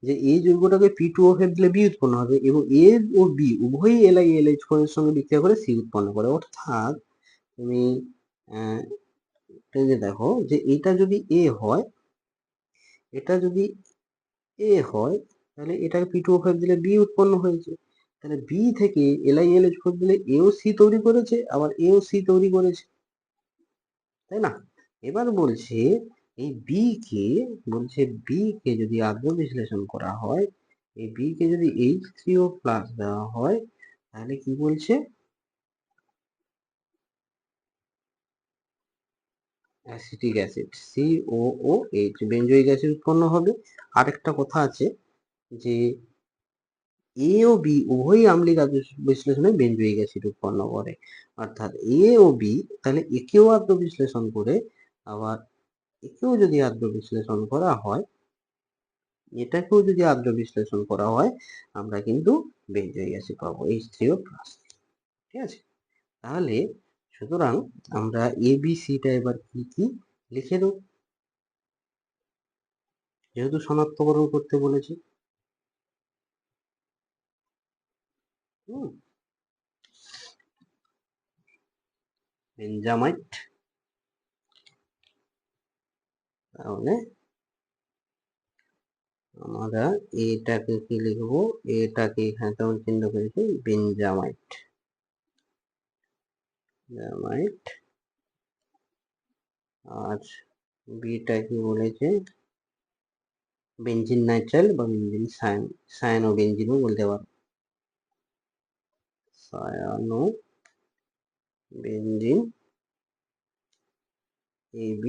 যে এই যৌগটাকে P2O5 দিলে বি উৎপন্ন হবে, এবং এ ও বি উভয়ই LiAlH4 এর সঙ্গে বিক্রিয়া করে সি উৎপন্ন করে। অর্থাৎ তুমি এই যে দেখো, যে এটা যদি এ হয়, এটা যদি এ হয়, তাহলে এটাকে P2O5 দিলে বি উৎপন্ন হয়েছে, তাহলে বি থেকে LiAlH4 দিলে এও সি তৈরি করেছে, আবার এও সি তৈরি করেছে, তাই না। এবার বলছে এই বি কে, বলছে বি কে যদি আদ্র বিশ্লেষণ করা হয়, এই বি কে যদি H3O+ দেওয়া হয়, তাহলে কি বলছে, acetic acid COOH benzoic acid উৎপন্ন হবে। আরেকটা কথা আছে যে এ ও বি উভয়ই আম্লিক আদ্র বিশ্লেষণে বেঞ্জয়িক অ্যাসিড উৎপন্ন করে, অর্থাৎ এ ও বি, তাহলে একেও আদ্র বিশ্লেষণ করে, আবার একেও যদি আদ্র বিশ্লেষণ করা হয়, এটাকেও যদি আদ্র বিশ্লেষণ করা হয়, আমরা কিন্তু বেঞ্জয়িক অ্যাসিড পাবো H3O+, ঠিক আছে। তাহলে সুতরাং আমরা ABCটা এবার কি কি লিখে দেব, যেহেতু শনাক্তকরণ করতে বলেছে। বেঞ্জামাইট, তাহলে আমরা এটাকে কি লিখবো, এটাকে এখানে তেমন চিহ্ন করেছি বেঞ্জামাইট, জামাইট। আর বিটা কি বলেছে, বেঞ্জিন নাইট্রাইল বা বেঞ্জিন সায়ানোবেঞ্জিনও বলতে পারো। সায়ানোবেঞ্জিন AB,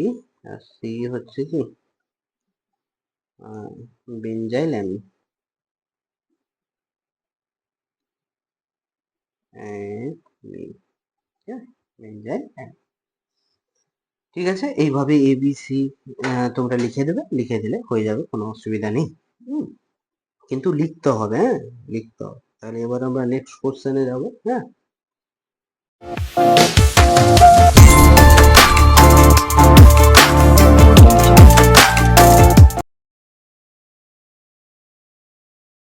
আর সি হচ্ছে কি বেঞ্জাইল বেঞ্জাইল। ঠিক আছে, এইভাবে ABC তোমরা লিখে দেবে, লিখে দিলে হয়ে যাবে, কোনো অসুবিধা নেই। কিন্তু লিখতে হবে, হ্যাঁ লিখতে হবে। তাহলে এবার আমরা নেক্সট কোশ্চেনে যাবো। হ্যাঁ।